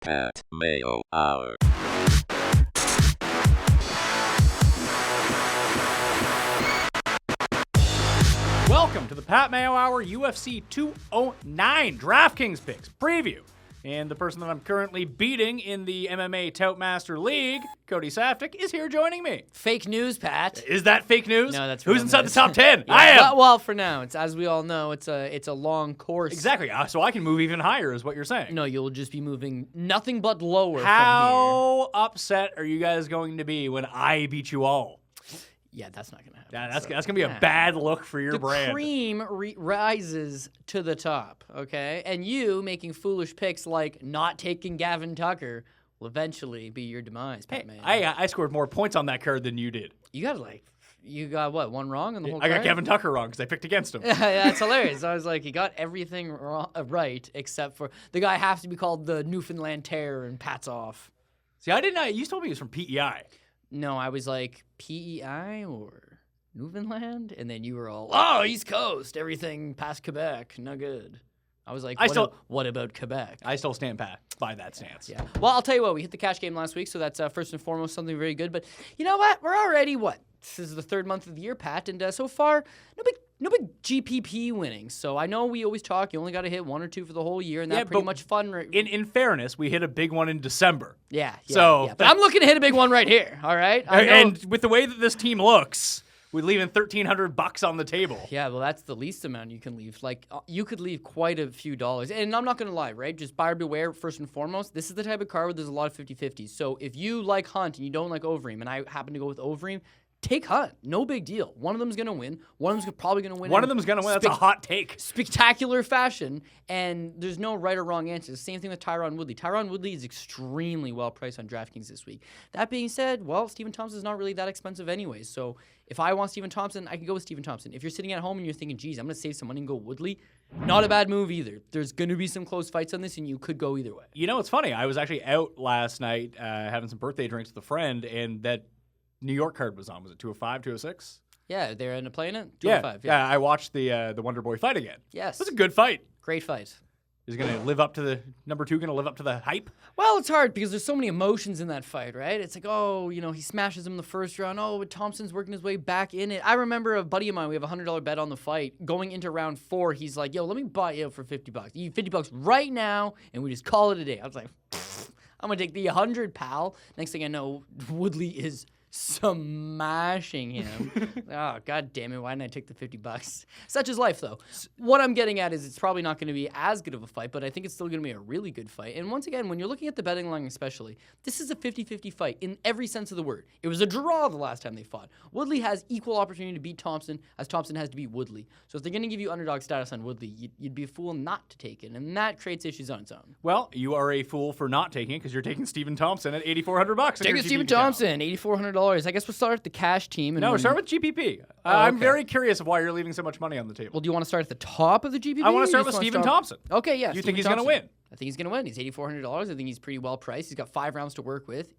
Pat Mayo Hour. Welcome to the Pat Mayo Hour UFC 209 DraftKings picks preview. And the person that I'm currently beating in the MMA Tout Master League, Cody Saftic, is here joining me. Fake news, Pat. Is that fake news? No, that's Who's real inside news. the top 10? Yeah, I am. Well, for now, it's as we all know, it's a long course. Exactly. So I can move even higher, is what you're saying. No, you'll just be moving nothing but lower from here. How upset are you guys going to be when I beat you all? Yeah, that's not gonna happen. Yeah, that's going to be a bad look for your brand. The cream rises to the top, okay? And you making foolish picks like not taking Gavin Tucker will eventually be your demise, Pat Mayo. I scored more points on that card than you did. You got what, one wrong on the whole I got card? Gavin Tucker wrong because I picked against him. Yeah, that's hilarious. I was like, he got everything right except for the guy has to be called the Newfoundland Terror and Pat's off. See, I didn't know. You told me he was from PEI. No, I was like, PEI or Newfoundland? And then you were all, oh, East Coast, everything past Quebec, no good. I was like, what about Quebec? I still stand pat by that stance. Yeah. Well, I'll tell you what, we hit the cash game last week, so that's first and foremost something very good. But you know what? We're already, this is the third month of the year, Pat, and so far, no big GPP winnings. So I know we always talk, you only got to hit one or two for the whole year, and that's pretty much fun. In fairness, we hit a big one in December. Yeah. But I'm looking to hit a big one right here, all right? And with the way that this team looks, we're leaving $1,300 on the table. Yeah, well, that's the least amount you can leave. Like, you could leave quite a few dollars. And I'm not going to lie, right? Just buyer beware, first and foremost. This is the type of card where there's a lot of 50-50s. So if you like Hunt and you don't like Overeem, and I happen to go with Overeem, take Hunt. No big deal. One of them's going to win. One of them's probably going to win. One of them's going to win. That's a hot take. Spectacular fashion. And there's no right or wrong answer. Same thing with Tyron Woodley. Tyron Woodley is extremely well priced on DraftKings this week. That being said, well, Stephen Thompson is not really that expensive anyways. So if I want Stephen Thompson, I can go with Stephen Thompson. If you're sitting at home and you're thinking, geez, I'm going to save some money and go Woodley, not a bad move either. There's going to be some close fights on this, and you could go either way. You know, it's funny. I was actually out last night having some birthday drinks with a friend, and that New York card was on. Was it 205, 206? Yeah, they're end up playing it? 205. Yeah, I watched the Wonder Boy fight again. Yes. It was a good fight. Great fight. Is going to live up to the number two? Going to live up to the hype? Well, it's hard because there's so many emotions in that fight, right? It's like, oh, he smashes him in the first round. Oh, but Thompson's working his way back in it. I remember a buddy of mine. We have a $100 bet on the fight. Going into round 4, he's like, "Yo, let me buy you for $50. You $50 right now, and we just call it a day." I was like, "I'm gonna take the 100, pal." Next thing I know, Woodley is smashing him. Oh, god damn it, why didn't I take the $50? Such is life, though. What I'm getting at is it's probably not going to be as good of a fight, but I think it's still going to be a really good fight. And once again, when you're looking at the betting line especially, this is a 50-50 fight in every sense of the word. It was a draw the last time they fought. Woodley has equal opportunity to beat Thompson as Thompson has to beat Woodley. So if they're going to give you underdog status on Woodley, you'd be a fool not to take it, and that creates issues on its own. Well, you are a fool for not taking it because you're taking Stephen Thompson at $8,400. Taking Stephen Thompson, $8,400. I guess we'll start at the cash team. No, start with GPP. I'm very curious of why you're leaving so much money on the table. Well, do you want to start at the top of the GPP? I want to start with Stephen Thompson. Okay, yeah. You think he's going to win? I think he's going to win. He's $8,400. I think he's pretty well priced. He's got 5 rounds to work with.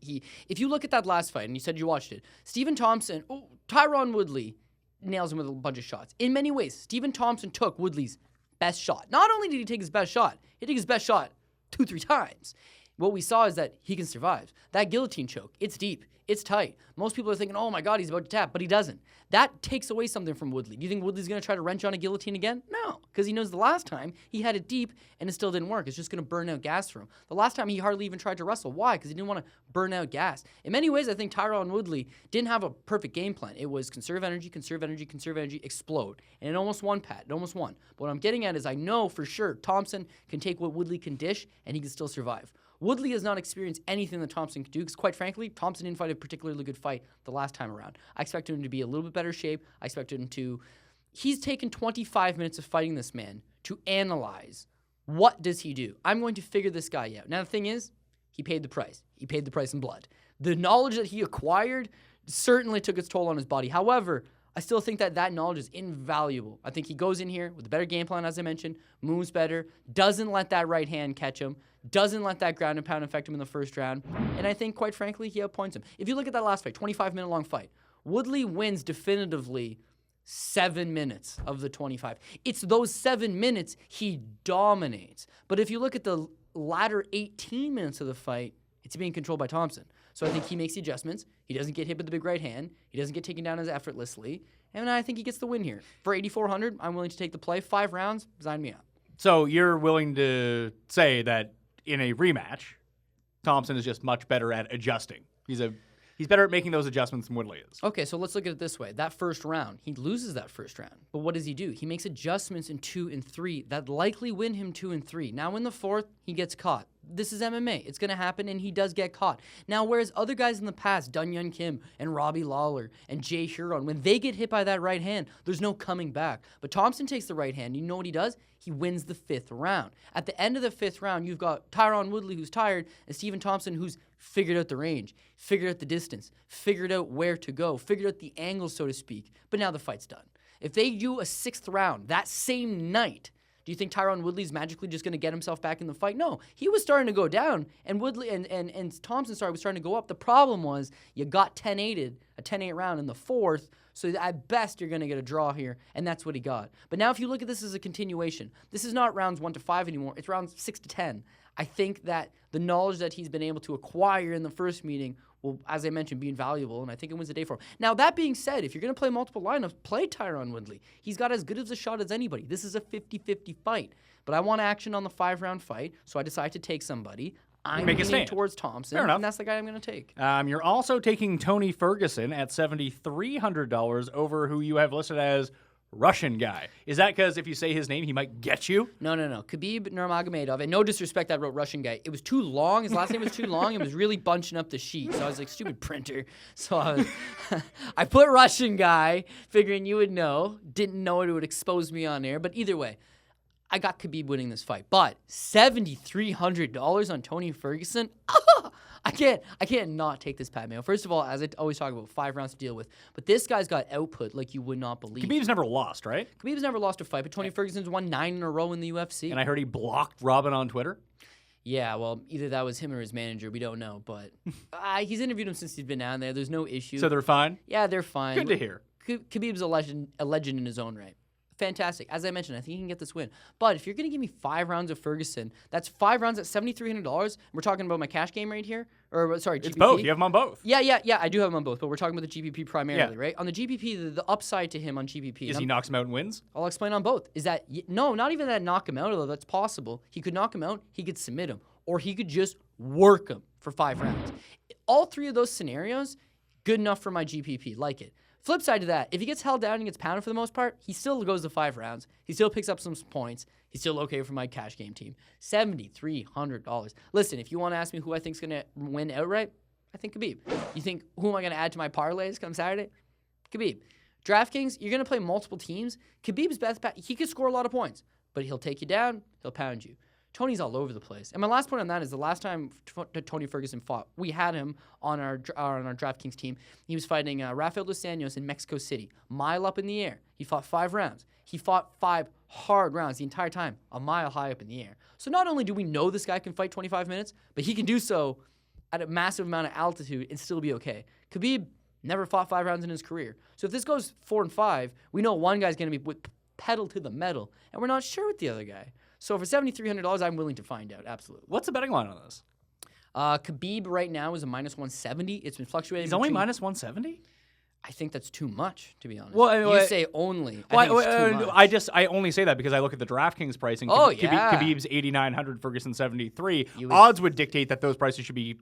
If you look at that last fight, and you said you watched it, Stephen Thompson, Tyron Woodley nails him with a bunch of shots. In many ways, Stephen Thompson took Woodley's best shot. Not only did he take his best shot, he took his best shot 2-3 times. What we saw is that he can survive. That guillotine choke, it's deep. It's tight. Most people are thinking, oh my God, he's about to tap, but he doesn't. That takes away something from Woodley. Do you think Woodley's going to try to wrench on a guillotine again? No, because he knows the last time he had it deep and it still didn't work. It's just going to burn out gas for him. The last time he hardly even tried to wrestle. Why? Because he didn't want to burn out gas. In many ways, I think Tyron Woodley didn't have a perfect game plan. It was conserve energy, conserve energy, conserve energy, explode. And it almost won, Pat. It almost won. But what I'm getting at is I know for sure Thompson can take what Woodley can dish and he can still survive. Woodley has not experienced anything that Thompson could do because, quite frankly, Thompson didn't fight a particularly good fight the last time around. I expect him to be a little bit better shape. I expect him to... He's taken 25 minutes of fighting this man to analyze what does he do. I'm going to figure this guy out. Now, the thing is, he paid the price. He paid the price in blood. The knowledge that he acquired certainly took its toll on his body. However, I still think that knowledge is invaluable. I think he goes in here with a better game plan, as I mentioned, moves better, doesn't let that right hand catch him, doesn't let that ground and pound affect him in the first round, and I think, quite frankly, he outpoints him. If you look at that last fight, 25-minute long fight, Woodley wins definitively 7 minutes of the 25. It's those 7 minutes he dominates. But if you look at the latter 18 minutes of the fight, it's being controlled by Thompson. So I think he makes the adjustments. He doesn't get hit with the big right hand. He doesn't get taken down as effortlessly. And I think he gets the win here. For 8,400, I'm willing to take the play. 5 rounds, sign me up. So you're willing to say that in a rematch, Thompson is just much better at adjusting. He's better at making those adjustments than Woodley is. Okay, so let's look at it this way. That first round, he loses that first round. But what does he do? He makes adjustments in 2 and 3 that likely win him 2 and 3. Now in the 4th, he gets caught. This is MMA. It's going to happen, and he does get caught. Now, whereas other guys in the past, Dun Yun Kim and Robbie Lawler and Jay Huron, when they get hit by that right hand, there's no coming back. But Thompson takes the right hand. You know what he does? He wins the 5th round. At the end of the 5th round, you've got Tyron Woodley, who's tired, and Stephen Thompson, who's figured out the range, figured out the distance, figured out where to go, figured out the angle, so to speak. But now the fight's done. If they do a 6th round that same night, do you think Tyron Woodley's magically just going to get himself back in the fight? No. He was starting to go down, and Woodley and Thompson was starting to go up. The problem was you got 10-8'd, a 10-8 round in the 4th, so at best you're going to get a draw here, and that's what he got. But now if you look at this as a continuation, this is not rounds 1 to 5 anymore. It's rounds 6 to 10. I think that the knowledge that he's been able to acquire in the first meeting will, as I mentioned, be invaluable, and I think it wins the day for him. Now, that being said, if you're going to play multiple lineups, play Tyron Woodley. He's got as good of a shot as anybody. This is a 50-50 fight. But I want action on the 5-round fight, so I decide to take somebody. I'm leaning towards Thompson, and that's the guy I'm going to take. You're also taking Tony Ferguson at $7,300 over who you have listed as Russian guy. Is that because if you say his name, he might get you? No. Khabib Nurmagomedov. And no disrespect, I wrote Russian guy. It was too long. His last name was too long. It was really bunching up the sheet. So I was like, stupid printer. So I put Russian guy, figuring you would know. Didn't know it would expose me on air. But either way, I got Khabib winning this fight. But $7,300 on Tony Ferguson? I can't not take this Pat Mayo. First of all, as I always talk about, 5 rounds to deal with. But this guy's got output like you would not believe. Khabib's never lost, right? Khabib's never lost a fight, but Tony Ferguson's won 9 in a row in the UFC. And I heard he blocked Robin on Twitter. Yeah, well, either that was him or his manager. We don't know. But he's interviewed him since he's been down there. There's no issue. So they're fine? Yeah, they're fine. Good to hear. Khabib's a legend in his own right. Fantastic. As I mentioned, I think he can get this win. But if you're going to give me 5 rounds of Ferguson, that's 5 rounds at $7,300. We're talking about my cash game right here. Or, sorry, GPP. It's both. You have them on both. Yeah. I do have them on both. But we're talking about the GPP primarily, right? On the GPP, the upside to him on GPP. Is he knocks him out and wins? I'll explain on both. Is that, no, not even that knock him out, although that's possible. He could knock him out. He could submit him. Or he could just work him for 5 rounds. All 3 of those scenarios, good enough for my GPP. Like it. Flip side to that, if he gets held down and gets pounded for the most part, he still goes to 5 rounds. He still picks up some points. He's still okay for my cash game team. $7,300. Listen, if you want to ask me who I think is going to win outright, I think Khabib. You think, who am I going to add to my parlays come Saturday? Khabib. DraftKings, you're going to play multiple teams. Khabib's best bet, he could score a lot of points, but he'll take you down, he'll pound you. Tony's all over the place. And my last point on that is the last time Tony Ferguson fought, we had him on our DraftKings team. He was fighting Rafael dos Anjos in Mexico City. Mile up in the air. He fought 5 rounds. He fought 5 hard rounds the entire time, a mile high up in the air. So not only do we know this guy can fight 25 minutes, but he can do so at a massive amount of altitude and still be okay. Khabib never fought 5 rounds in his career. So if this goes 4 and 5, we know one guy's going to be pedal to the metal, and we're not sure with the other guy. So for $7,300, I'm willing to find out, absolutely. What's the betting line on this? Khabib right now is a -170. It's been fluctuating. He's only -170? I think that's too much, to be honest. Well, you say only. I think it's too much. I only say that because I look at the DraftKings pricing. Yeah. Khabib's 8,900, Ferguson 73. Odds would dictate that those prices should be,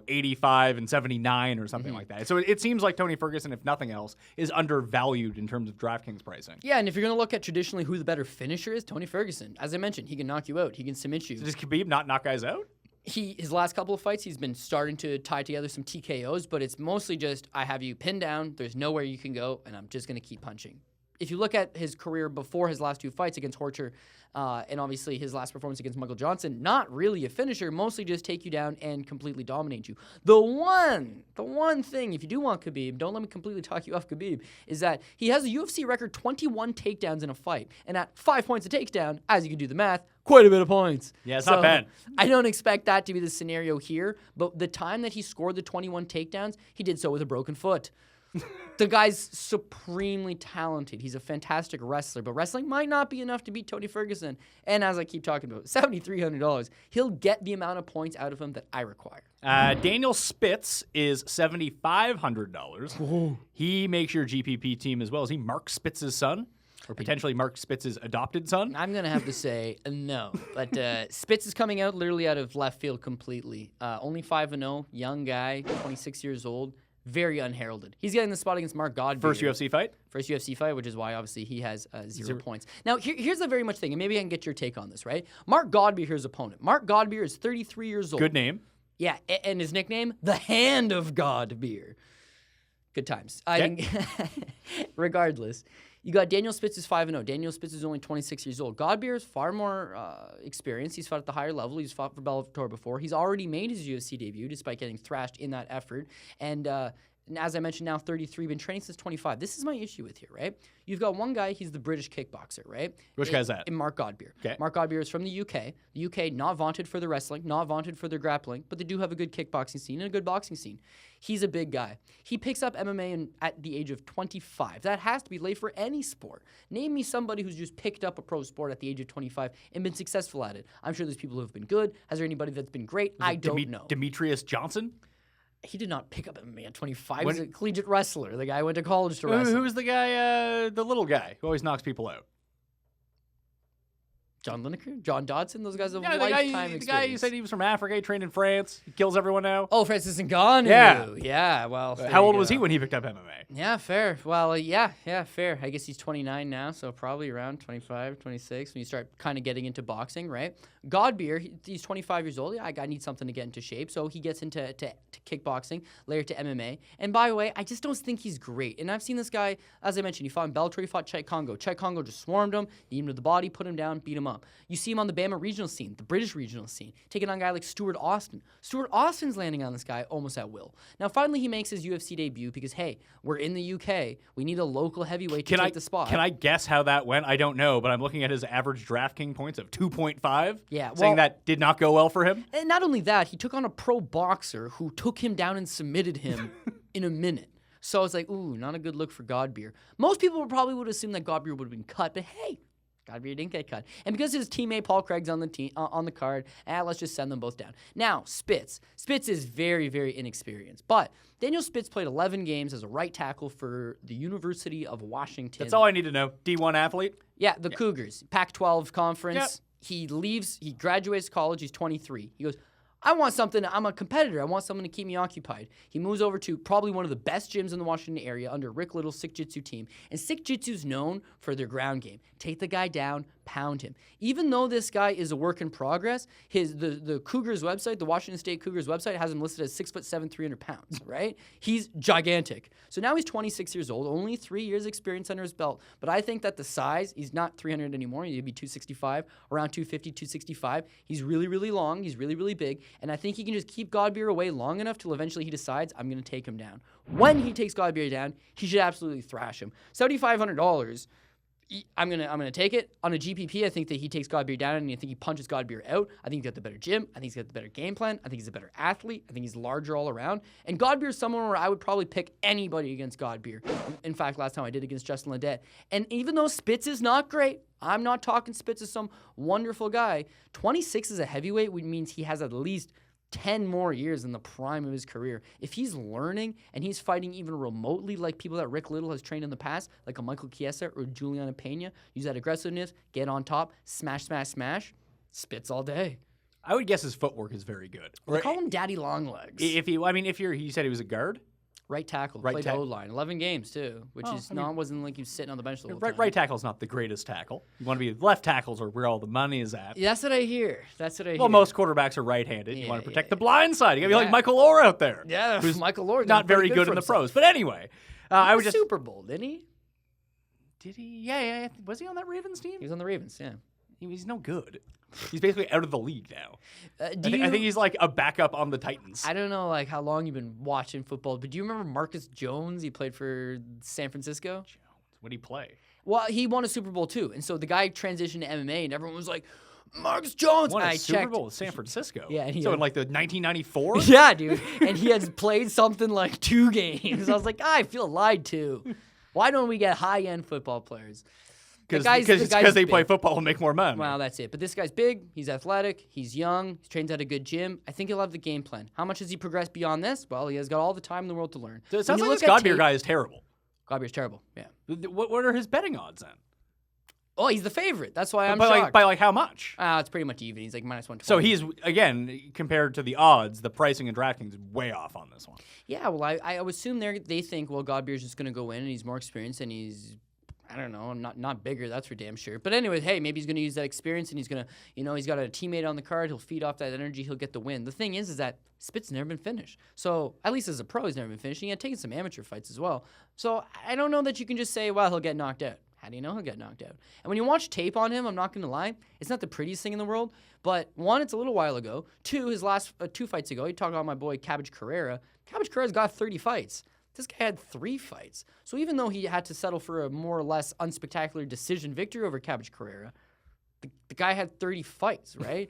85 and 79 or something like that. So it seems like Tony Ferguson, if nothing else, is undervalued in terms of DraftKings pricing. Yeah, and if you're going to look at traditionally who the better finisher is, Tony Ferguson. As I mentioned, he can knock you out. He can submit you. So does Khabib not knock guys out? His last couple of fights, he's been starting to tie together some TKOs, but it's mostly just, I have you pinned down, there's nowhere you can go, and I'm just going to keep punching. If you look at his career before his last 2 fights against Horcher, and obviously his last performance against Michael Johnson, not really a finisher, mostly just take you down and completely dominate you. The one thing, if you do want Khabib, don't let me completely talk you off Khabib, is that he has a UFC record 21 takedowns in a fight. And at 5 points a takedown, as you can do the math, quite a bit of points. Yeah, it's not bad. I don't expect that to be the scenario here, but the time that he scored the 21 takedowns, he did so with a broken foot. The guy's supremely talented. He's a fantastic wrestler, but wrestling might not be enough to beat Tony Ferguson. And as I keep talking about, $7,300, he'll get the amount of points out of him that I require. Daniel Spitz is $7,500. He makes your GPP team as well. Is he Mark Spitz's son? Or potentially Mark Spitz's adopted son? I'm going to have to say no. But Spitz is coming out literally out of left field completely. Only 5-0, young guy, 26 years old, very unheralded. He's getting the spot against Mark Godbeer. First UFC fight? First UFC fight, which is why obviously he has 0 points. Now, here's the very much thing, and maybe I can get your take on this, right? Mark Godbeer, his opponent. Mark Godbeer is 33 years old. Good name. Yeah, and his nickname, the Hand of Godbeer. Good times. I think, regardless, you got Daniel Spitz is 5-0. Daniel Spitz is only 26 years old. Godbeer is far more experienced. He's fought at the higher level. He's fought for Bellator before. He's already made his UFC debut despite getting thrashed in that effort. And as I mentioned, now 33, been training since 25. This is my issue with here, right? You've got one guy, he's the British kickboxer, right? Which guy's that? Mark Godbeer. Okay. Mark Godbeer is from the UK. The UK, not vaunted for their wrestling, not vaunted for their grappling, but they do have a good kickboxing scene and a good boxing scene. He's a big guy. He picks up MMA at the age of 25. That has to be late for any sport. Name me somebody who's just picked up a pro sport at the age of 25 and been successful at it. I'm sure there's people who have been good. Has there anybody that's been great? I don't know. Demetrius Johnson? He did not pick up MMA at 25. He's a collegiate wrestler. The guy went to college to wrestle. Who's the guy, the little guy who always knocks people out? John Lineker? John Dodson? Those guys have Yeah, lifetime experience. The guy you said he was from Africa, he trained in France. He kills everyone now. Oh, Francis Ngannou. Yeah. Yeah, well. How old was he when he picked up MMA? Yeah, fair. Well, yeah, fair. I guess he's 29 now, so probably around 25, 26 when you start kind of getting into boxing, right? Godbeer, he's 25 years old. Yeah, I need something to get into shape, so he gets into to kickboxing, later to MMA. And by the way, I just don't think he's great. And I've seen this guy, as I mentioned, he fought in Bellator, he fought Cheick Kongo. Cheick Kongo just swarmed him, knee him to the body, put him down, beat him up. You see him on the Bama regional scene, the British regional scene, taking on a guy like Stuart Austin. Stuart Austin's landing on this guy almost at will. Now, finally, he makes his UFC debut because, hey, we're in the UK. We need a local heavyweight to take the spot. Can I guess how that went? I don't know, but I'm looking at his average DraftKings points of 2.5. Yeah, saying that did not go well for him. And not only that, he took on a pro boxer who took him down and submitted him in a minute. So I was like, ooh, not a good look for Godbeer. Most people probably would assume that Godbeer would have been cut, but hey, Godbeer didn't get cut. And because his teammate Paul Craig's on the on the card, let's just send them both down. Now, Spitz. Spitz is very, very inexperienced. But Daniel Spitz played 11 games as a right tackle for the University of Washington. That's all I need to know. D1 athlete? Yeah, the Cougars. Pac-12 conference. Yep. He graduates college, he's 23. He goes, I want something, I'm a competitor. I want something to keep me occupied. He moves over to probably one of the best gyms in the Washington area under Rick Little's Sick Jitsu team. And Sick Jitsu's known for their ground game. Take the guy down, pound him. Even though this guy is a work in progress, the Cougars website, the Washington State Cougars website, has him listed as 6'7", 300 pounds, right? He's gigantic. So now he's 26 years old, only 3 years experience under his belt. But I think that the size, he's not 300 anymore. He'd be 265, around 250, 265. He's really, really long. He's really, really big. And I think he can just keep Godbeer away long enough till eventually he decides, I'm going to take him down. When he takes Godbeer down, he should absolutely thrash him. $7,500, I'm gonna take it. On a GPP, I think that he takes Godbeer down, and I think he punches Godbeer out. I think he's got the better gym. I think he's got the better game plan. I think he's a better athlete. I think he's larger all around. And Godbeer is someone where I would probably pick anybody against Godbeer. In fact, last time I did against Justin Ledet. And even though Spitz is not great, I'm not talking Spitz as some wonderful guy. 26 as a heavyweight, which means he has at least 10 more years in the prime of his career. If he's learning and he's fighting even remotely like people that Rick Little has trained in the past, like a Michael Chiesa or Juliana Pena, use that aggressiveness, get on top, smash, smash, smash, Spitz all day. I would guess his footwork is very good. They call him Daddy Longlegs. You said he was a guard? Right tackle, played O-line, 11 games too, which wasn't like he was sitting on the bench the whole time. Right tackle's not the greatest tackle. You want to be left tackles are where all the money is at. Yeah, that's what I hear. Well, most quarterbacks are right-handed. You want to protect the blind side. You got to be like Michael Orr out there. Yeah, who's Michael Orr not very good in the pros. But anyway, I was just Super Bowl, didn't he? Did he? Yeah. Was he on that Ravens team? He was on the Ravens. Yeah. He's no good. He's basically out of the league now. I think he's like a backup on the Titans. I don't know like how long you've been watching football, but do you remember Marcus Jones? He played for San Francisco. What did he play? Well, he won a Super Bowl too, and so the guy transitioned to MMA, and everyone was like, Marcus Jones. Won a I Super checked. Bowl with San Francisco. Yeah, and he so had- in like the 1994. Yeah, dude. And he has played something like 2 games. I was like, I feel lied to. Why don't we get high-end football players? Because The guy's they play big. football and make more money. Well, that's it. But this guy's big. He's athletic. He's young. He trains at a good gym. I think he'll have the game plan. How much has he progressed beyond this? Well, he has got all the time in the world to learn. So it When sounds you like this look at Godbeer tape- guy is terrible. Godbeer's terrible. Yeah. What are his betting odds then? Oh, he's the favorite. That's why I'm by shocked. like by like how much? It's pretty much even. He's like minus 120. So he's again compared to the odds, the pricing in DraftKings is way off on this one. Yeah, well, I would assume they think, well, Godbeer's just going to go in and he's more experienced and he's, I don't know, not bigger, that's for damn sure. But anyway, hey, maybe he's going to use that experience and he's going to, he's got a teammate on the card. He'll feed off that energy. He'll get the win. The thing is that Spitz never been finished. So at least as a pro, he's never been finished. He had taken some amateur fights as well. So I don't know that you can just say, well, he'll get knocked out. How do you know he'll get knocked out? And when you watch tape on him, I'm not going to lie, it's not the prettiest thing in the world. But one, it's a little while ago. Two, his last 2 fights ago, he talked about my boy Cabbage Carrera. Cabbage Carrera's got 30 fights. This guy had 3 fights. So even though he had to settle for a more or less unspectacular decision victory over Cabbage Carrera, the guy had 30 fights, right?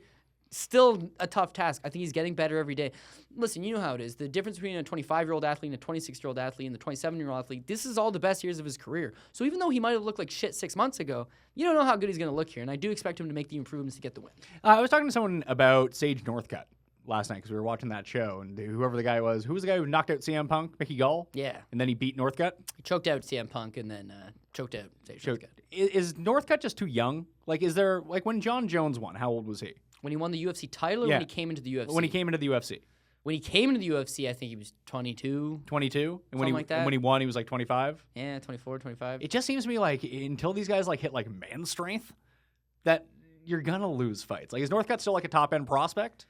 Still a tough task. I think he's getting better every day. Listen, you know how it is. The difference between a 25-year-old athlete and a 26-year-old athlete and the 27-year-old athlete, this is all the best years of his career. So even though he might have looked like shit 6 months ago, you don't know how good he's going to look here. And I do expect him to make the improvements to get the win. I was talking to someone about Sage Northcutt last night because we were watching that show, and whoever the guy was, who was the guy who knocked out CM Punk, Mickey Gall? Yeah. And then he beat Northcutt? He choked out CM Punk and then choked out Sage Northcutt. Is Northcutt just too young? Like, is there, like, when John Jones won, how old was he? When he won the UFC title or Yeah. when he came into the UFC? When he came into the UFC. When he came into the UFC, I think he was 22. 22? And Something like that. And when he won, he was like 25? Yeah, 24, 25. It just seems to me like until these guys like hit like man strength, that you're going to lose fights. Like, is Northcutt still like a top-end prospect?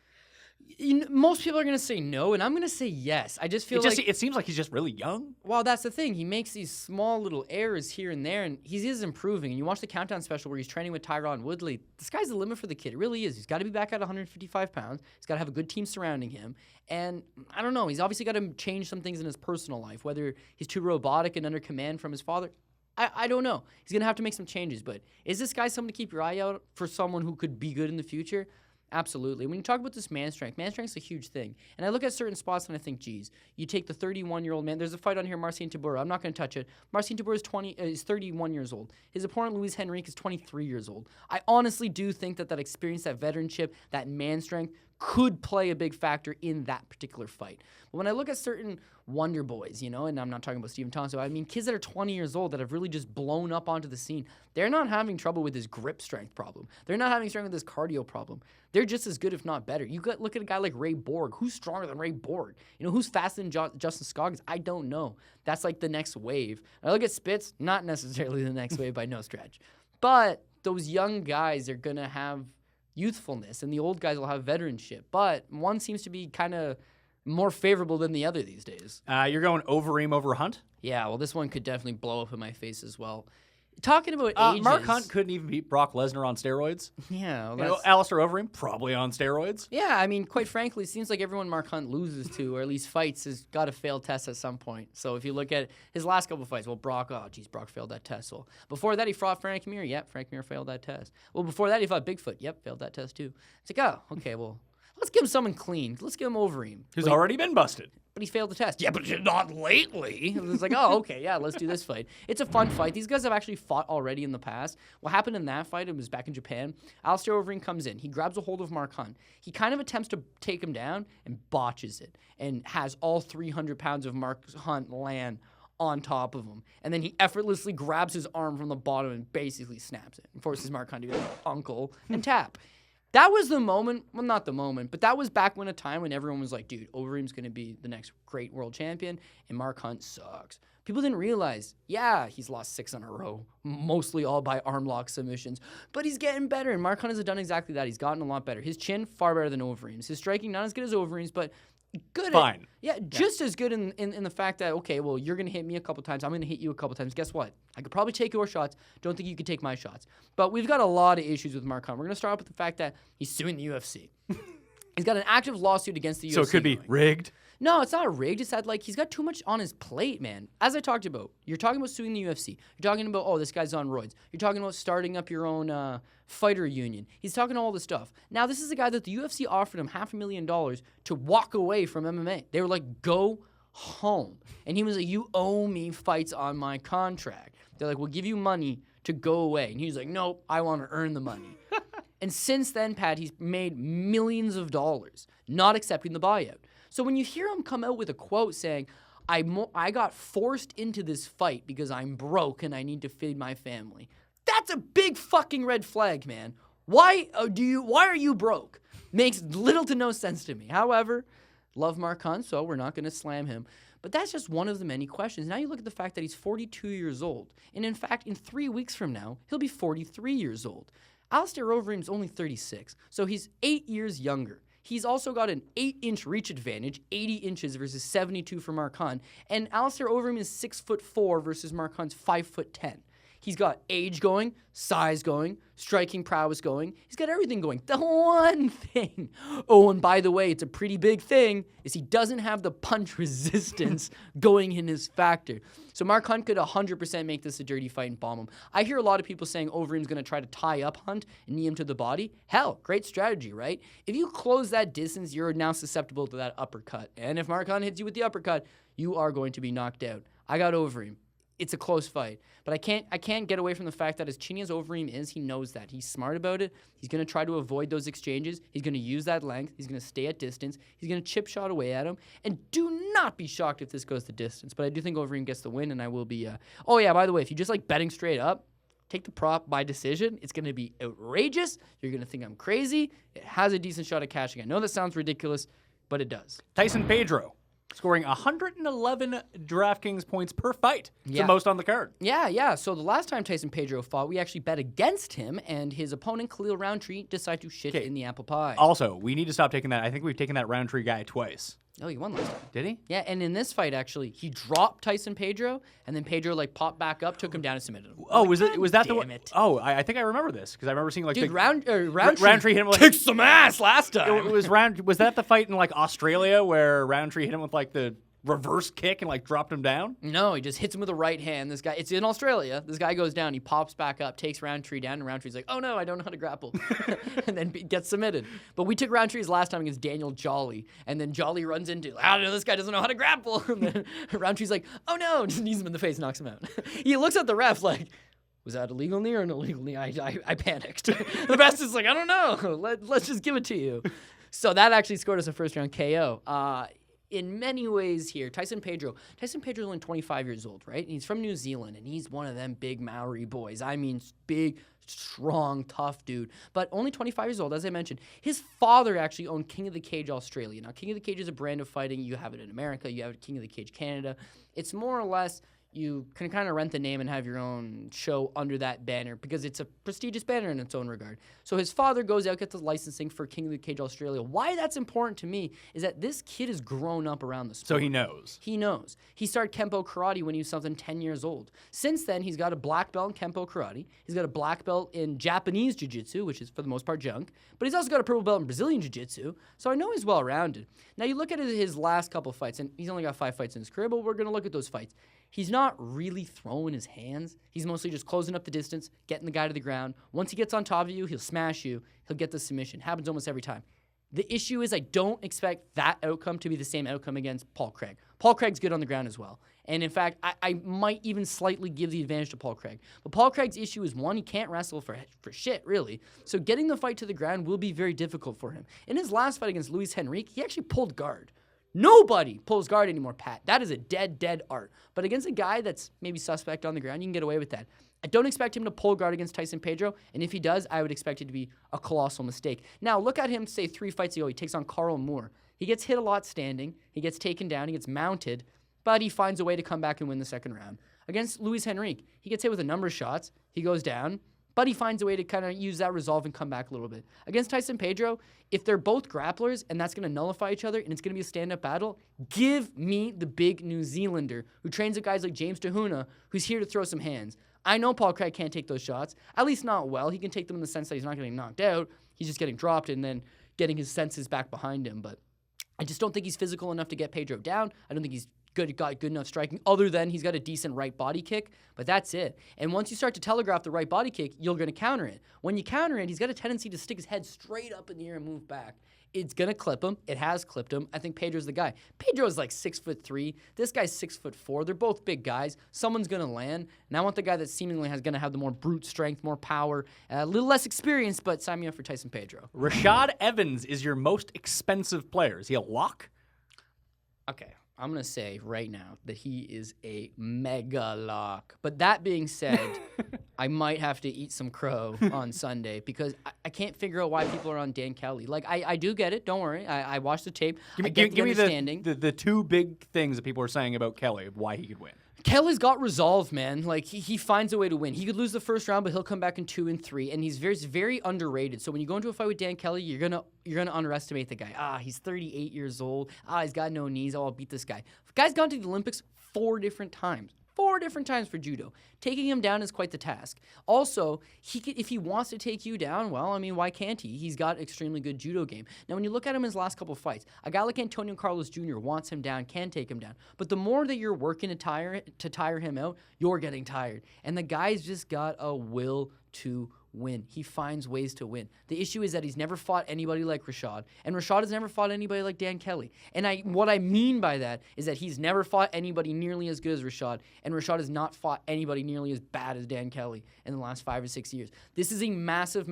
Most people are going to say no, and I'm going to say yes. I just feel like... It seems like he's just really young. Well, that's the thing. He makes these small little errors here and there, and he is improving. And you watch the Countdown special where he's training with Tyron Woodley. The sky's the limit for the kid. It really is. He's got to be back at 155 pounds. He's got to have a good team surrounding him. And I don't know. He's obviously got to change some things in his personal life, whether he's too robotic and under command from his father. I don't know. He's going to have to make some changes. But is this guy someone to keep your eye out for, someone who could be good in the future? Absolutely. When you talk about this man strength's a huge thing. And I look at certain spots and I think, geez, you take the 31-year-old man. There's a fight on here, Marcin Tybura. I'm not going to touch it. Marcin Tybura is 31 years old. His opponent, Luis Henrique, is 23 years old. I honestly do think that experience, that veteranship, that man strength could play a big factor in that particular fight. But when I look at certain wonder boys, and I'm not talking about Stephen Thompson, I mean kids that are 20 years old that have really just blown up onto the scene, they're not having trouble with his grip strength problem. They're not having strength with his cardio problem. They're just as good, if not better. Look at a guy like Ray Borg. Who's stronger than Ray Borg? Who's faster than Justin Scoggins? I don't know. That's like the next wave. I look at Spitz, not necessarily the next wave by no stretch. But those young guys are going to have youthfulness, and the old guys will have veteranship. But one seems to be kind of more favorable than the other these days. You're going Overeem over Hunt? Yeah, well, this one could definitely blow up in my face as well. Talking about ages... Mark Hunt couldn't even beat Brock Lesnar on steroids. Yeah. Well, Alistair Overeem, probably on steroids. Yeah, I mean, quite frankly, it seems like everyone Mark Hunt loses to, or at least fights, has got a failed test at some point. So if you look at his last couple of fights, well, Brock failed that test. Well, before that, he fought Frank Mir. Yep, Frank Mir failed that test. Well, before that, he fought Bigfoot. Yep, failed that test too. It's like, oh, okay, well, let's give him someone clean. Let's give him Overeem. Who's already been busted. But he failed the test. Yeah, but not lately. It's like, oh, okay, yeah, let's do this fight. It's a fun fight. These guys have actually fought already in the past. What happened in that fight, it was back in Japan. Alistair Overeem comes in. He grabs a hold of Mark Hunt. He kind of attempts to take him down and botches it and has all 300 pounds of Mark Hunt land on top of him. And then he effortlessly grabs his arm from the bottom and basically snaps it and forces Mark Hunt to go uncle and tap. That was the moment, well, not the moment, but that was back when a time when everyone was like, dude, Overeem's going to be the next great world champion, and Mark Hunt sucks. People didn't realize, yeah, he's lost 6 in a row, mostly all by arm lock submissions, but he's getting better, and Mark Hunt has done exactly that. He's gotten a lot better. His chin, far better than Overeem's. His striking, not as good as Overeem's, but good. Fine. Just as good in the fact that, okay, well, you're going to hit me a couple times. I'm going to hit you a couple times. Guess what? I could probably take your shots. Don't think you could take my shots. But we've got a lot of issues with Mark Hunt. We're going to start off with the fact that he's suing the UFC. He's got an active lawsuit against the UFC. So it could be rigged? No, it's not rigged. It's that, like, he's got too much on his plate, man. As I talked about, you're talking about suing the UFC. You're talking about, oh, this guy's on roids. You're talking about starting up your own fighter union. He's talking all this stuff. Now, this is a guy that the UFC offered him $500,000 to walk away from MMA. They were like, go home. And he was like, you owe me fights on my contract. They're like, we'll give you money to go away. And he's like, nope, I want to earn the money. And since then, Pat, he's made millions of dollars, not accepting the buyout. So when you hear him come out with a quote saying, I got forced into this fight because I'm broke and I need to feed my family, that's a big fucking red flag, man. Why are you broke? Makes little to no sense to me. However, love Marcin, so we're not going to slam him. But that's just one of the many questions. Now you look at the fact that he's 42 years old. And in fact, in 3 weeks from now, he'll be 43 years old. Alistair Overeem's only 36, so he's 8 years younger. He's also got an 8-inch reach advantage, 80 inches versus 72 for Marcin. And Alistair Overeem is 6'4" versus Marcin's 5'10". He's got age going, size going, striking prowess going. He's got everything going. The one thing, oh, and by the way, it's a pretty big thing, is he doesn't have the punch resistance going in his factor. So Marcin could 100% make this a dirty fight and bomb him. I hear a lot of people saying Overeem's going to try to tie up Hunt and knee him to the body. Hell, great strategy, right? If you close that distance, you're now susceptible to that uppercut. And if Marcin hits you with the uppercut, you are going to be knocked out. I got Overeem. It's a close fight. But I can't get away from the fact that as chinny as Overeem is, he knows that. He's smart about it. He's going to try to avoid those exchanges. He's going to use that length. He's going to stay at distance. He's going to chip shot away at him. And do not be shocked if this goes the distance. But I do think Overeem gets the win, and I will be... Oh, yeah, by the way, if you just like betting straight up, take the prop by decision. It's going to be outrageous. You're going to think I'm crazy. It has a decent shot at cashing. I know that sounds ridiculous, but it does. Tyson Pedro, scoring 111 DraftKings points per fight. It's the most on the card. Yeah. So the last time Tyson Pedro fought, we actually bet against him, and his opponent, Khalil Roundtree, decided to shit in the apple pie. Also, we need to stop taking that. I think we've taken that Roundtree guy twice. Oh, he won last time. Did he? Yeah, and in this fight, actually, he dropped Tyson Pedro, and then Pedro, popped back up, took him down, and submitted him. Oh, was that the one? It. Oh, I think I remember this, because I remember seeing, Dude, Roundtree hit him with... kicked some ass last time. Was that the fight in, Australia where Roundtree hit him with, the reverse kick and dropped him down? No, he just hits him with a right hand. This guy, it's in Australia. This guy goes down. He pops back up, takes Roundtree down, and Roundtree's like, oh no, I don't know how to grapple. And then gets submitted. But we took Roundtree's last time against Daniel Jolly. And then Jolly runs into, I don't know, this guy doesn't know how to grapple. And then Roundtree's like, oh no, just knees him in the face, knocks him out. He looks at the ref like, was that a legal knee or an illegal knee? I panicked. The ref is like, I don't know. Let's just give it to you. So that actually scored us a first round KO. In many ways here, Tyson Pedro's only 25 years old, right? And he's from New Zealand, and he's one of them big Maori boys. I mean, big, strong, tough dude. But only 25 years old, as I mentioned. His father actually owned King of the Cage Australia. Now, King of the Cage is a brand of fighting. You have it in America. You have it King of the Cage Canada. It's more or less... you can kind of rent the name and have your own show under that banner because it's a prestigious banner in its own regard. So his father goes out, gets the licensing for King of the Cage Australia. Why that's important to me is that this kid has grown up around the sport. So he knows. He knows. He started Kempo Karate when he was something 10 years old. Since then, he's got a black belt in Kempo Karate. He's got a black belt in Japanese Jiu-Jitsu, which is for the most part junk. But he's also got a purple belt in Brazilian Jiu-Jitsu. So I know he's well-rounded. Now you look at his last couple fights, and he's only got 5 fights in his career, but we're going to look at those fights. He's not really throwing his hands. He's mostly just closing up the distance, getting the guy to the ground. Once he gets on top of you, he'll smash you. He'll get the submission. Happens almost every time. The issue is I don't expect that outcome to be the same outcome against Paul Craig. Paul Craig's good on the ground as well. And in fact, I might even slightly give the advantage to Paul Craig. But Paul Craig's issue is, one, he can't wrestle for shit, really. So getting the fight to the ground will be very difficult for him. In his last fight against Luis Henrique, he actually pulled guard. Nobody pulls guard anymore, Pat. That is a dead art. But against a guy that's maybe suspect on the ground, you can get away with that. I don't expect him to pull guard against Tyson Pedro, and if he does, I would expect it to be a colossal mistake. Now, look at him, say, 3 fights ago. He takes on Carl Moore. He gets hit a lot standing. He gets taken down. He gets mounted, but he finds a way to come back and win the second round. Against Luis Henrique, he gets hit with a number of shots. He goes down, but he finds a way to kind of use that resolve and come back a little bit. Against Tyson Pedro, if they're both grapplers and that's going to nullify each other and it's going to be a stand-up battle, give me the big New Zealander who trains with guys like James Tahuna, who's here to throw some hands. I know Paul Craig can't take those shots, at least not well. He can take them in the sense that he's not getting knocked out. He's just getting dropped and then getting his senses back behind him. But I just don't think he's physical enough to get Pedro down. I don't think he's got good enough striking, other than he's got a decent right body kick, but that's it. And once you start to telegraph the right body kick, you're going to counter it. When you counter it, he's got a tendency to stick his head straight up in the air and move back. It's going to clip him. It has clipped him. I think Pedro's the guy. Pedro's like 6'3". This guy's 6'4". They're both big guys. Someone's going to land. And I want the guy that seemingly is going to have the more brute strength, more power, a little less experience, but sign me up for Tyson Pedro. Rashad Evans is your most expensive player. Is he a lock? Okay. I'm going to say right now that he is a mega lock. But that being said, I might have to eat some crow on Sunday because I can't figure out why people are on Dan Kelly. Like, I do get it. Don't worry. I watched the tape. Give me the two big things that people are saying about Kelly of why he could win. Kelly's got resolve, man. Like, he finds a way to win. He could lose the first round, but he'll come back in 2 and 3, and he's very underrated. So when you go into a fight with Dan Kelly, you're gonna underestimate the guy. He's 38 years old. He's got no knees. I'll beat this guy. The guy's gone to the Olympics 4 different times. 4 different times for judo. Taking him down is quite the task. Also, if he wants to take you down, well, I mean, why can't he? He's got extremely good judo game. Now, when you look at him in his last couple of fights, a guy like Antonio Carlos Jr. wants him down, can take him down. But the more that you're working to tire him out, you're getting tired. And the guy's just got a will to win. He finds ways to win. The issue is that he's never fought anybody like Rashad, and Rashad has never fought anybody like Dan Kelly. And what I mean by that is that he's never fought anybody nearly as good as Rashad, and Rashad has not fought anybody nearly as bad as Dan Kelly in the last 5 or 6 years. This is a massive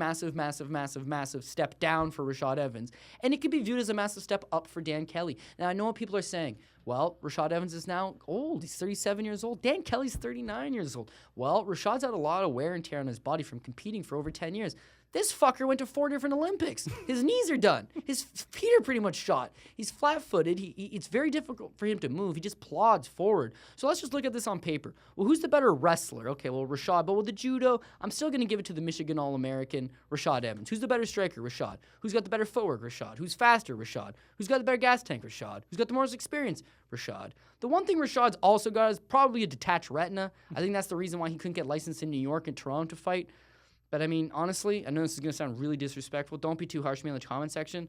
step down for Rashad Evans, and it could be viewed as a massive step up for Dan Kelly. Now, I know what people are saying. Well, Rashad Evans is now old. He's 37 years old. Dan Kelly's 39 years old. Well, Rashad's had a lot of wear and tear on his body from competing for over 10 years. This fucker went to 4 different Olympics. His knees are done. His feet are pretty much shot. He's flat-footed. It's very difficult for him to move. He just plods forward. So let's just look at this on paper. Well, who's the better wrestler? Okay, well, Rashad. But with the judo, I'm still going to give it to the Michigan All-American, Rashad Evans. Who's the better striker? Rashad. Who's got the better footwork? Rashad. Who's faster? Rashad. Who's got the better gas tank? Rashad. Who's got the most experience? Rashad. The one thing Rashad's also got is probably a detached retina. I think that's the reason why he couldn't get licensed in New York and Toronto to fight. But, I mean, honestly, I know this is going to sound really disrespectful. Don't be too harsh to me in the comment section.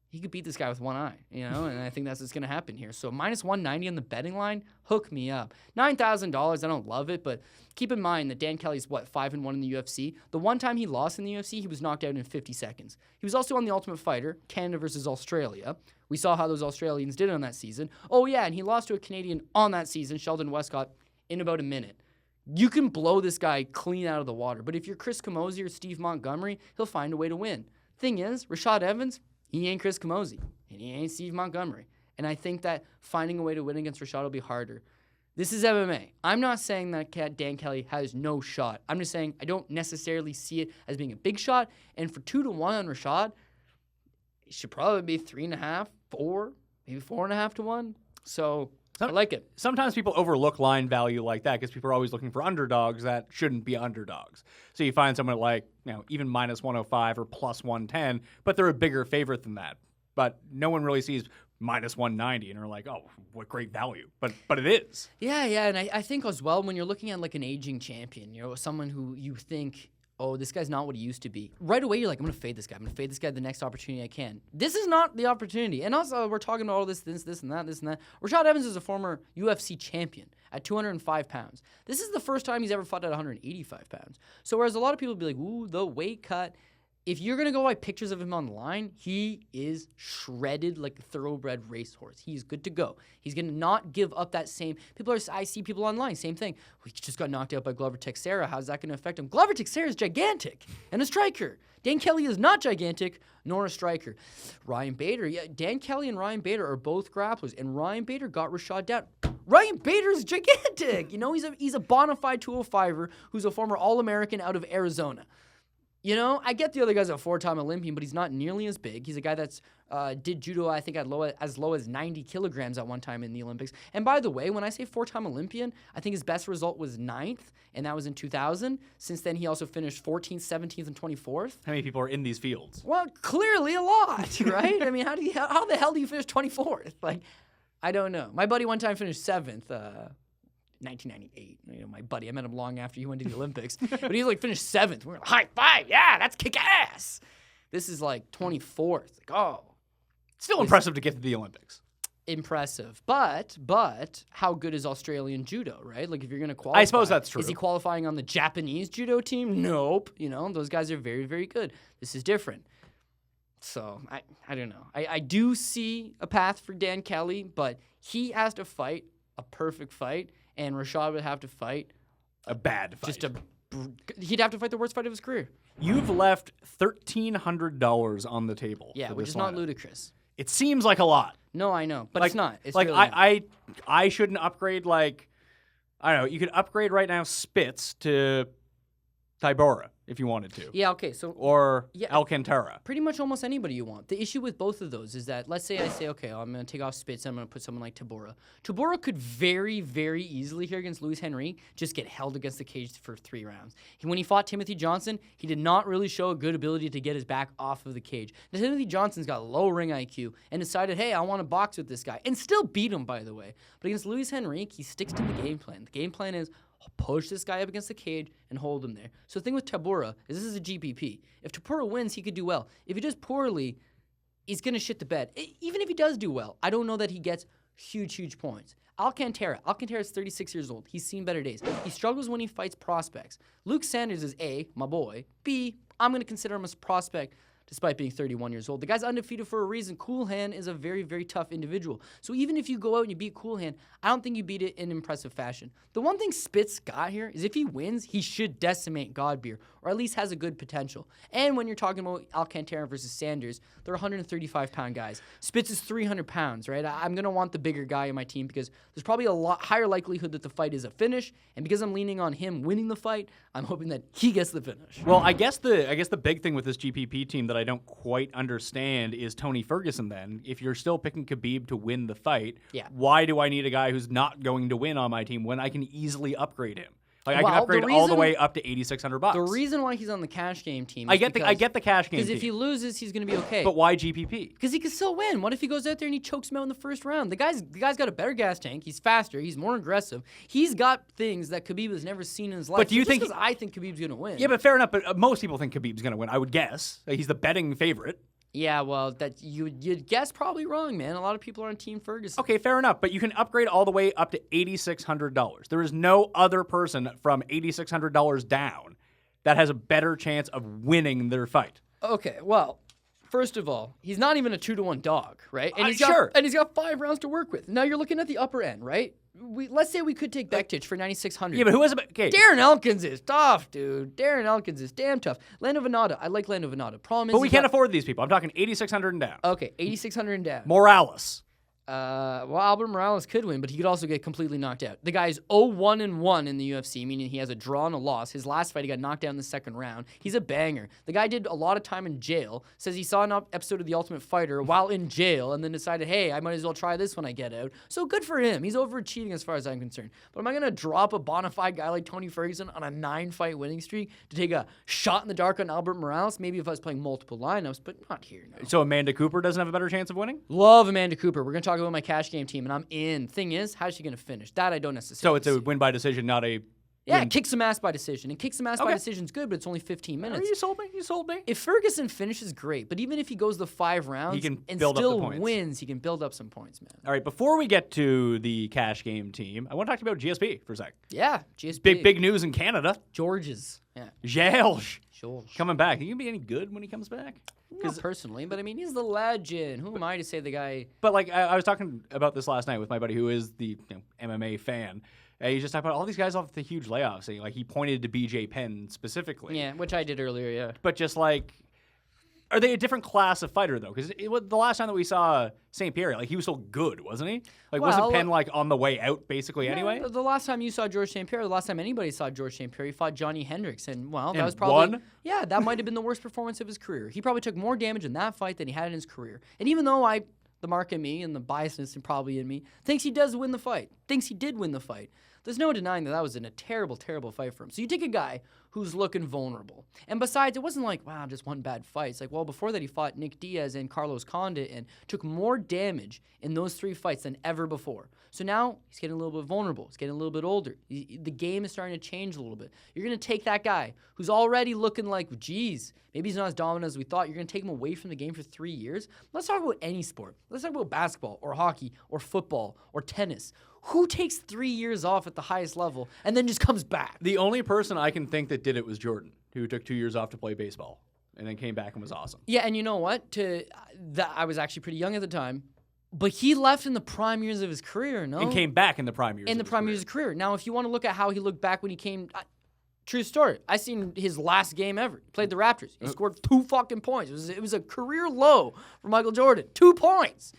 He could beat this guy with one eye, and I think that's what's going to happen here. So, minus 190 on the betting line, hook me up. $9,000, I don't love it, but keep in mind that Dan Kelly's, 5-1 in the UFC. The one time he lost in the UFC, he was knocked out in 50 seconds. He was also on The Ultimate Fighter, Canada versus Australia. We saw how those Australians did on that season. Oh, yeah, and he lost to a Canadian on that season, Sheldon Westcott, in about a minute. You can blow this guy clean out of the water. But if you're Chris Camozzi or Steve Montgomery, he'll find a way to win. Thing is, Rashad Evans, he ain't Chris Camozzi, and he ain't Steve Montgomery. And I think that finding a way to win against Rashad will be harder. This is MMA. I'm not saying that Dan Kelly has no shot. I'm just saying I don't necessarily see it as being a big shot. And for 2-1 on Rashad, it should probably be 3.5, 4, maybe 4.5 to 1. So I like it. Sometimes people overlook line value like that because people are always looking for underdogs that shouldn't be underdogs. So you find someone like, even minus 105 or plus 110, but they're a bigger favorite than that. But no one really sees minus 190 and are like, oh, what great value. But it is. Yeah, and I think as well, when you're looking at like an aging champion, someone who you think, oh, this guy's not what he used to be. Right away, you're like, I'm going to fade this guy. I'm going to fade this guy the next opportunity I can. This is not the opportunity. And also, we're talking about all this and that. Rashad Evans is a former UFC champion at 205 pounds. This is the first time he's ever fought at 185 pounds. So whereas a lot of people be like, ooh, the weight cut. If you're going to go by pictures of him online, he is shredded like a thoroughbred racehorse. He's good to go. He's going to not give up that same... I see people online, same thing. He just got knocked out by Glover Teixeira. How's that going to affect him? Glover Teixeira is gigantic and a striker. Dan Kelly is not gigantic nor a striker. Ryan Bader, Dan Kelly and Ryan Bader are both grapplers, and Ryan Bader got Rashad down. Ryan Bader's gigantic. He's a bona fide 205er who's a former All-American out of Arizona. I get the other guy's a 4-time Olympian, but he's not nearly as big. He's a guy that's did judo, I think, as low as 90 kilograms at one time in the Olympics. And by the way, when I say 4-time Olympian, I think his best result was 9th, and that was in 2000. Since then, he also finished 14th, 17th, and 24th. How many people are in these fields? Well, clearly a lot, right? I mean, how the hell do you finish 24th? Like, I don't know. My buddy one time finished 7th. 1998. My buddy, I met him long after he went to the Olympics. But he finished 7th. We're like, high five. Yeah, that's kick ass. This is 24th. Like, oh. Still impressive to get to the Olympics. Impressive. But how good is Australian judo, right? Like if you're going to qualify. I suppose that's true. Is he qualifying on the Japanese judo team? Nope. Those guys are very, very good. This is different. So I don't know. I do see a path for Dan Kelly, but he has to fight a perfect fight, and Rashad would have to fight a bad fight. He'd have to fight the worst fight of his career. You've left $1,300 on on the table. Yeah, which is not ludicrous. It seems like a lot. No, I know, but it's not. It's like really not. I shouldn't upgrade. Like I don't know. You could upgrade right now Spitz to Tybura if you wanted to. Yeah. Okay. So or Alcantara. Pretty much almost anybody you want. The issue with both of those is that let's say I say, okay, I'm going to take off Spitz. I'm going to put someone like Tybura. Tybura could very, very easily here against Luis Henrique just get held against the cage for 3 rounds. When he fought Timothy Johnson, he did not really show a good ability to get his back off of the cage. Now, Timothy Johnson's got low ring IQ and decided, hey, I want to box with this guy, and still beat him, by the way. But against Luis Henrique, he sticks to the game plan. The game plan is push this guy up against the cage and hold him there. So the thing with Tybura is this is a GPP. If Tybura wins, he could do well. If he does poorly, he's going to shit the bed. Even if he does do well, I don't know that he gets huge points. Alcantara is 36 years old. He's seen better days. He struggles when he fights prospects. Luke Sanders is A, my boy. B, I'm going to consider him as a prospect despite being 31 years old. The guy's undefeated for a reason. Cool Hand is a very, very tough individual. So even if you go out and you beat Cool Hand, I don't think you beat it in impressive fashion. The one thing Spitz got here is if he wins, he should decimate Godbeer, or at least has a good potential. And when you're talking about Alcantara versus Sanders, they're 135-pound guys. Spitz is 300 pounds, right? I'm going to want the bigger guy in my team because there's probably a lot higher likelihood that the fight is a finish, and because I'm leaning on him winning the fight, I'm hoping that he gets the finish. Well, I guess the big thing with this GPP team that I don't quite understand is Tony Ferguson then. If you're still picking Khabib to win the fight, why do I need a guy who's not going to win on my team when I can easily upgrade him? Like I can upgrade all the way up to $8,600. The reason why he's on the cash game team is I get the cash game team. Because if he loses, he's going to be okay. But why GPP? Because he can still win. What if he goes out there and he chokes him out in the first round? The guy's got a better gas tank. He's faster. He's more aggressive. He's got things that Khabib has never seen in his life. But do you think? I think Khabib's going to win. Yeah, but fair enough. But most people think Khabib's going to win. I would guess he's the betting favorite. Yeah, well, that you'd guess probably wrong, man. A lot of people are on Team Ferguson. Okay, fair enough, but you can upgrade all the way up to $8,600. There is no other person from $8,600 down that has a better chance of winning their fight. Okay, well, first of all, he's not even a 2-to-1 dog, right? And he's got 5 rounds to work with. Now you're looking at the upper end, right? Let's say we could take Bektic for $9,600. Yeah, but who has a... Okay. Darren Elkins is tough, dude. Darren Elkins is damn tough. Lando Vannata. I like Lando Vannata. Problem is... But we can't afford these people. I'm talking $8,600 and down. Okay, $8,600 and down. Morales. Well, Albert Morales could win, but he could also get completely knocked out. The guy's 0-1-1 in the UFC, meaning he has a draw and a loss. His last fight, he got knocked out in the second round. He's a banger. The guy did a lot of time in jail, says he saw an episode of The Ultimate Fighter while in jail, and then decided, hey, I might as well try this when I get out. So good for him. He's overachieving as far as I'm concerned. But am I going to drop a bona fide guy like Tony Ferguson on a 9-fight winning streak to take a shot in the dark on Albert Morales? Maybe if I was playing multiple lineups, but not here, no. So Amanda Cooper doesn't have a better chance of winning? Love Amanda Cooper. We're going to talk about my cash game team, and I'm in. Thing is, how's she going to finish? That I don't necessarily So it's a win by decision, not a... Yeah, kick some ass by decision. And kick some ass by decision is good, but it's only 15 minutes. You sold me. If Ferguson finishes, great. But even if he goes the 5 rounds he can and build still up the points. wins, he can build up some points, man. All right, before we get to the cash game team, I want to talk about GSP for a sec. Yeah, GSP. Big news in Canada. George's. Yeah. George. George. Coming back. Are you going to be any good when he comes back? Not personally, but I mean, he's the legend. Who am I to say the guy... But like, I was talking about this last night with my buddy who is the MMA fan. He just talked about all these guys off the huge layoffs. And, like, he pointed to BJ Penn specifically. Yeah, which I did earlier, yeah. But just like, are they a different class of fighter, though? Because the last time that we saw St-Pierre, like, he was still good, wasn't he? Like, wasn't Penn, like, on the way out, basically, anyway? The last time you saw George St-Pierre, the last time anybody saw George St-Pierre, he fought Johnny Hendricks. And, well, that was probably... won? Yeah, that might have been the worst performance of his career. He probably took more damage in that fight than he had in his career. And even though the mark in me and the biasness and probably in me thinks he does win the fight, thinks he did win the fight, There's no denying that was a terrible, terrible fight for him. So you take a guy who's looking vulnerable. And besides, it wasn't like, wow, just one bad fight. It's like, well, before that he fought Nick Diaz and Carlos Condit and took more damage in those 3 fights than ever before. So now he's getting a little bit vulnerable. He's getting a little bit older. The game is starting to change a little bit. You're going to take that guy who's already looking like, geez, maybe he's not as dominant as we thought. You're going to take him away from the game for 3 years? Let's talk about any sport. Let's talk about basketball or hockey or football or tennis. Who takes 3 years off at the highest level and then just comes back? The only person I can think that did it was Jordan, who took 2 years off to play baseball and then came back and was awesome. Yeah, and you know what? I was actually pretty young at the time, but he left in the prime years of his career, no? And came back in the prime years in the prime years of his career. Now, if you want to look at how he looked back when he came, true story. I seen his last game ever. He played the Raptors. He scored 2 fucking points. It was a career low for Michael Jordan. 2 points.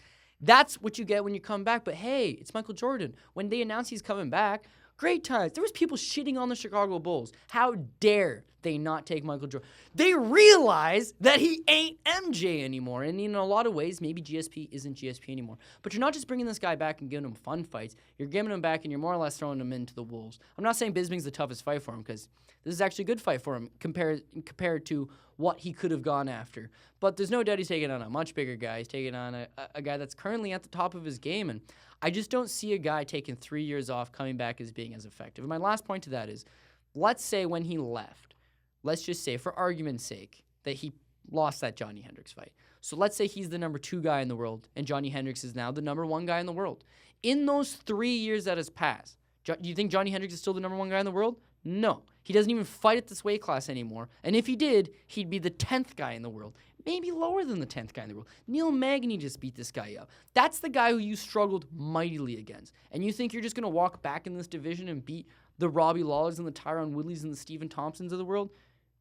That's what you get when you come back. But hey, it's Michael Jordan. When they announced he's coming back, great times. There was people shitting on the Chicago Bulls. How dare they not take Michael Jordan? They realize that he ain't MJ anymore. And in a lot of ways, maybe GSP isn't GSP anymore. But you're not just bringing this guy back and giving him fun fights. You're giving him back and you're more or less throwing him into the Wolves. I'm not saying Bisping's the toughest fight for him because this is actually a good fight for him compared to what he could have gone after. But there's no doubt he's taking on a much bigger guy. He's taking on a guy that's currently at the top of his game. And I just don't see a guy taking 3 years off coming back as being as effective. And my last point to that is, let's say when he left, let's just say for argument's sake that he lost that Johnny Hendricks fight. So let's say he's the number 2 guy in the world and Johnny Hendricks is now the number 1 guy in the world. In those 3 years that has passed, do you think Johnny Hendricks is still the number 1 guy in the world? No. He doesn't even fight at this weight class anymore. And if he did, he'd be the 10th guy in the world. Maybe lower than the 10th guy in the world. Neil Magny just beat this guy up. That's the guy who you struggled mightily against. And you think you're just going to walk back in this division and beat the Robbie Lawlers and the Tyron Woodleys and the Stephen Thompsons of the world?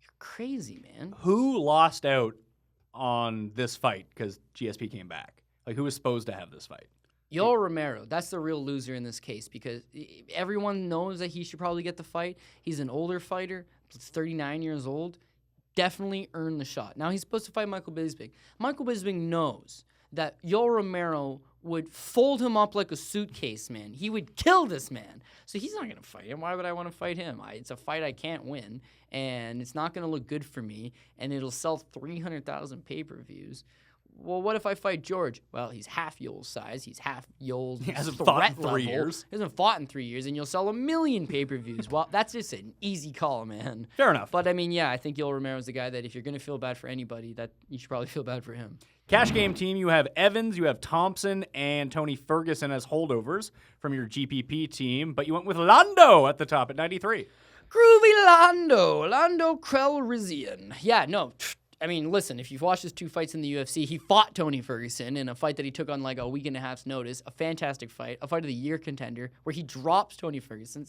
You're crazy, man. Who lost out on this fight because GSP came back? Like, who was supposed to have this fight? Yoel Romero, that's the real loser in this case because everyone knows that he should probably get the fight. He's an older fighter, 39 years old. Definitely earned the shot. Now he's supposed to fight Michael Bisping. Michael Bisping knows that Yoel Romero would fold him up like a suitcase, man. He would kill this man. So he's not going to fight him. Why would I want to fight him? It's a fight I can't win, and it's not going to look good for me, and it'll sell 300,000 pay-per-views. Well, what if I fight George? Well, he's half Yoel's size. He's half Yoel's He hasn't threat fought in 3 level. years. He hasn't fought in 3 years, and you'll sell 1 million pay-per-views. Well, that's just an easy call, man. Fair enough. But, I mean, yeah, I think Yoel Romero's the guy that if you're going to feel bad for anybody, that you should probably feel bad for him. Cash game team, you have Evans, you have Thompson, and Tony Ferguson as holdovers from your GPP team, but you went with Lando at the top at 93. Groovy Lando Calrissian. Yeah, no, I mean, listen, if you've watched his 2 fights in the UFC, he fought Tony Ferguson in a fight that he took on like a week and a half's notice. A fantastic fight, a fight of the year contender, where he drops Tony Ferguson,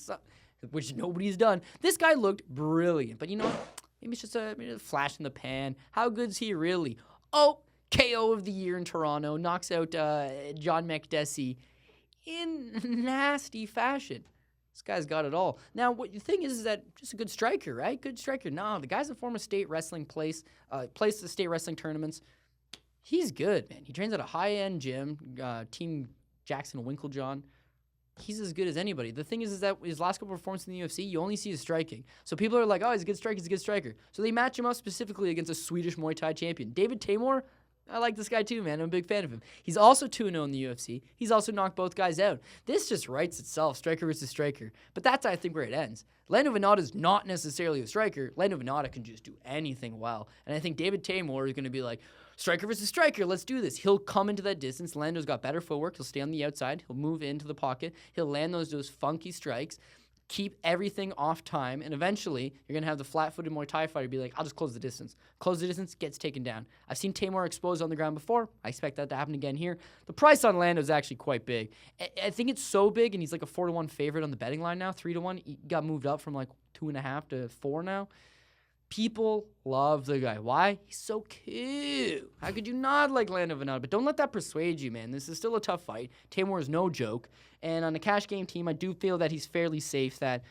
which nobody's done. This guy looked brilliant, but you know what? Maybe it's just maybe a flash in the pan. How good's he really? Oh, KO of the year in Toronto, knocks out John Makdessi in nasty fashion. This guy's got it all. Now, what the thing is that just a good striker, right? Good striker. No, the guy's a former state wrestling plays the state wrestling tournaments. He's good, man. He trains at a high-end gym, Team Jackson Winklejohn. He's as good as anybody. The thing is that his last couple performances in the UFC, you only see his striking. So people are like, oh, he's a good striker, he's a good striker. So they match him up specifically against a Swedish Muay Thai champion. David Teymur, I like this guy too, man. I'm a big fan of him. He's also 2-0 in the UFC. He's also knocked both guys out. This just writes itself, striker versus striker. But that's, I think, where it ends. Lando Vannata's not necessarily a striker. Lando Vannata can just do anything well. And I think David Teymur is going to be like, striker versus striker, let's do this. He'll come into that distance. Lando's got better footwork. He'll stay on the outside. He'll move into the pocket. He'll land those funky strikes. Keep everything off time, and eventually you're going to have the flat-footed Muay Thai fighter be like, I'll just close the distance. Close the distance, gets taken down. I've seen Teymur exposed on the ground before. I expect that to happen again here. The price on Lando is actually quite big. I think it's so big, and he's like a 4-1 favorite on the betting line now, 3-1. He got moved up from like 2.5 to 4 now. People love the guy. Why? He's so cute. How could you not like Lando Vannata? But don't let that persuade you, man. This is still a tough fight. Teymur is no joke. And on the cash game team, I do feel that he's fairly safe. That,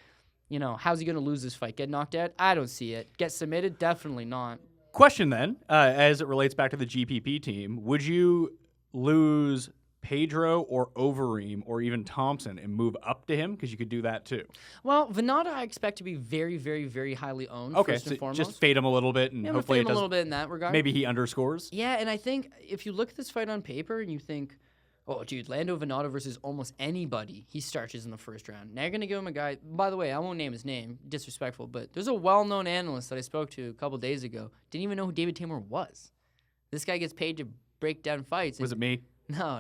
you know, how's he going to lose this fight? Get knocked out? I don't see it. Get submitted? Definitely not. Question then, as it relates back to the GPP team, would you lose Pedro or Overeem or even Thompson and move up to him? Because you could do that too. Well, Vannata I expect to be very, very, very highly owned. Okay, first and foremost. just fade him a little bit and Yeah, hopefully fade it him does. a little bit in that regard. Maybe he underscores. Yeah, and I think if you look at this fight on paper and you think, oh, dude, Lando Vannata versus almost anybody, he starches in the first round. Now you're going to give him a guy, by the way, I won't name his name, disrespectful, but there's a well-known analyst that I spoke to a couple days ago, didn't even know who David Teymur was. This guy gets paid to break down fights. Was it me? No.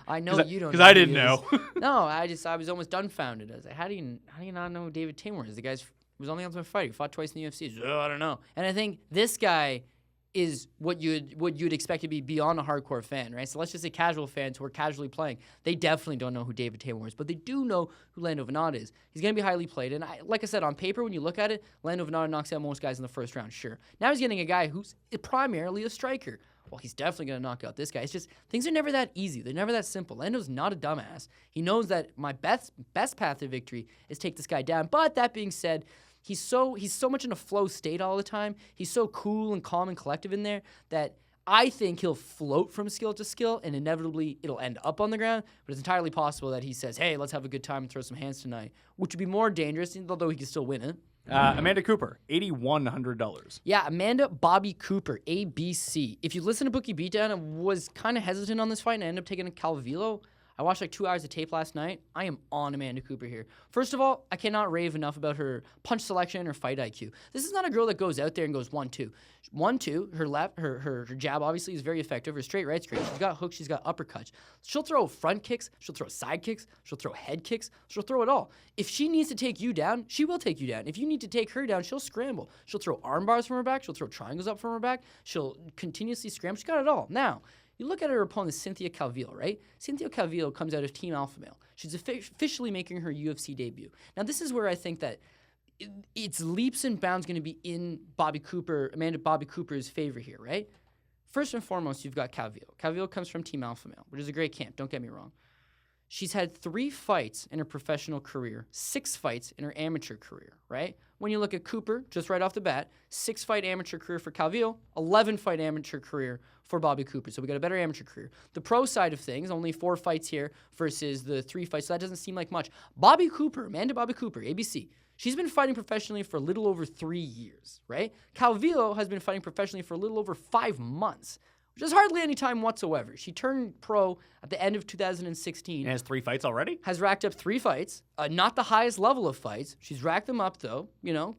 I know you don't know. Because I who didn't he is. know. No, I was almost dumbfounded. I was like, how do you not know who David Teymur is? The guy's was on the Ultimate Fighter. He fought twice in the UFC. He's, I don't know. And I think this guy is what you'd expect to be beyond a hardcore fan, right? So let's just say casual fans who are casually playing, they definitely don't know who David Teymur is, but they do know who Lando Vannata is. He's going to be highly played, and like I said, on paper, when you look at it, Lando Vannata knocks out most guys in the first round, sure. Now he's getting a guy who's primarily a striker. Well, he's definitely going to knock out this guy. It's just, things are never that easy. They're never that simple. Lando's not a dumbass. He knows that my best path to victory is take this guy down, but that being said, he's so much in a flow state all the time. He's so cool and calm and collective in there that I think he'll float from skill to skill, and inevitably it'll end up on the ground. But it's entirely possible that he says, hey, let's have a good time and throw some hands tonight, which would be more dangerous, although he could still win it. Amanda Cooper, $8,100. Yeah, Amanda Bobby Cooper, ABC. If you listen to Bookie Beatdown, I was kind of hesitant on this fight, and I ended up taking a Calvillo. I watched like 2 hours of tape last night. I am on Amanda Cooper here. First of all, I cannot rave enough about her punch selection or fight IQ. This is not a girl that goes out there and goes 1-2. 1-2, her left, her jab obviously is very effective. Her straight right's great. She's got hooks, she's got uppercuts. She'll throw front kicks, she'll throw side kicks, she'll throw head kicks, she'll throw it all. If she needs to take you down, she will take you down. If you need to take her down, she'll scramble. She'll throw arm bars from her back, she'll throw triangles up from her back, she'll continuously scramble. She's got it all. Now, you look at her opponent, Cynthia Calvillo, right? Cynthia Calvillo comes out of Team Alpha Male. She's officially making her UFC debut. Now, this is where I think that it's leaps and bounds going to be in Amanda Bobby Cooper's favor here, right? First and foremost, you've got Calvillo. Calvillo comes from Team Alpha Male, which is a great camp, don't get me wrong. She's had 3 fights in her professional career, 6 fights in her amateur career, right? When you look at Cooper, just right off the bat, 6-fight amateur career for Calvillo, 11-fight amateur career for Bobby Cooper. So we got a better amateur career. The pro side of things, only 4 fights here versus the 3 fights, so that doesn't seem like much. Bobby Cooper, Amanda Bobby Cooper, ABC. She's been fighting professionally for a little over 3 years, right? Calvillo has been fighting professionally for a little over 5 months, which is hardly any time whatsoever. She turned pro at the end of 2016. And has 3 fights already? Has racked up 3 fights. Not the highest level of fights. She's racked them up, though.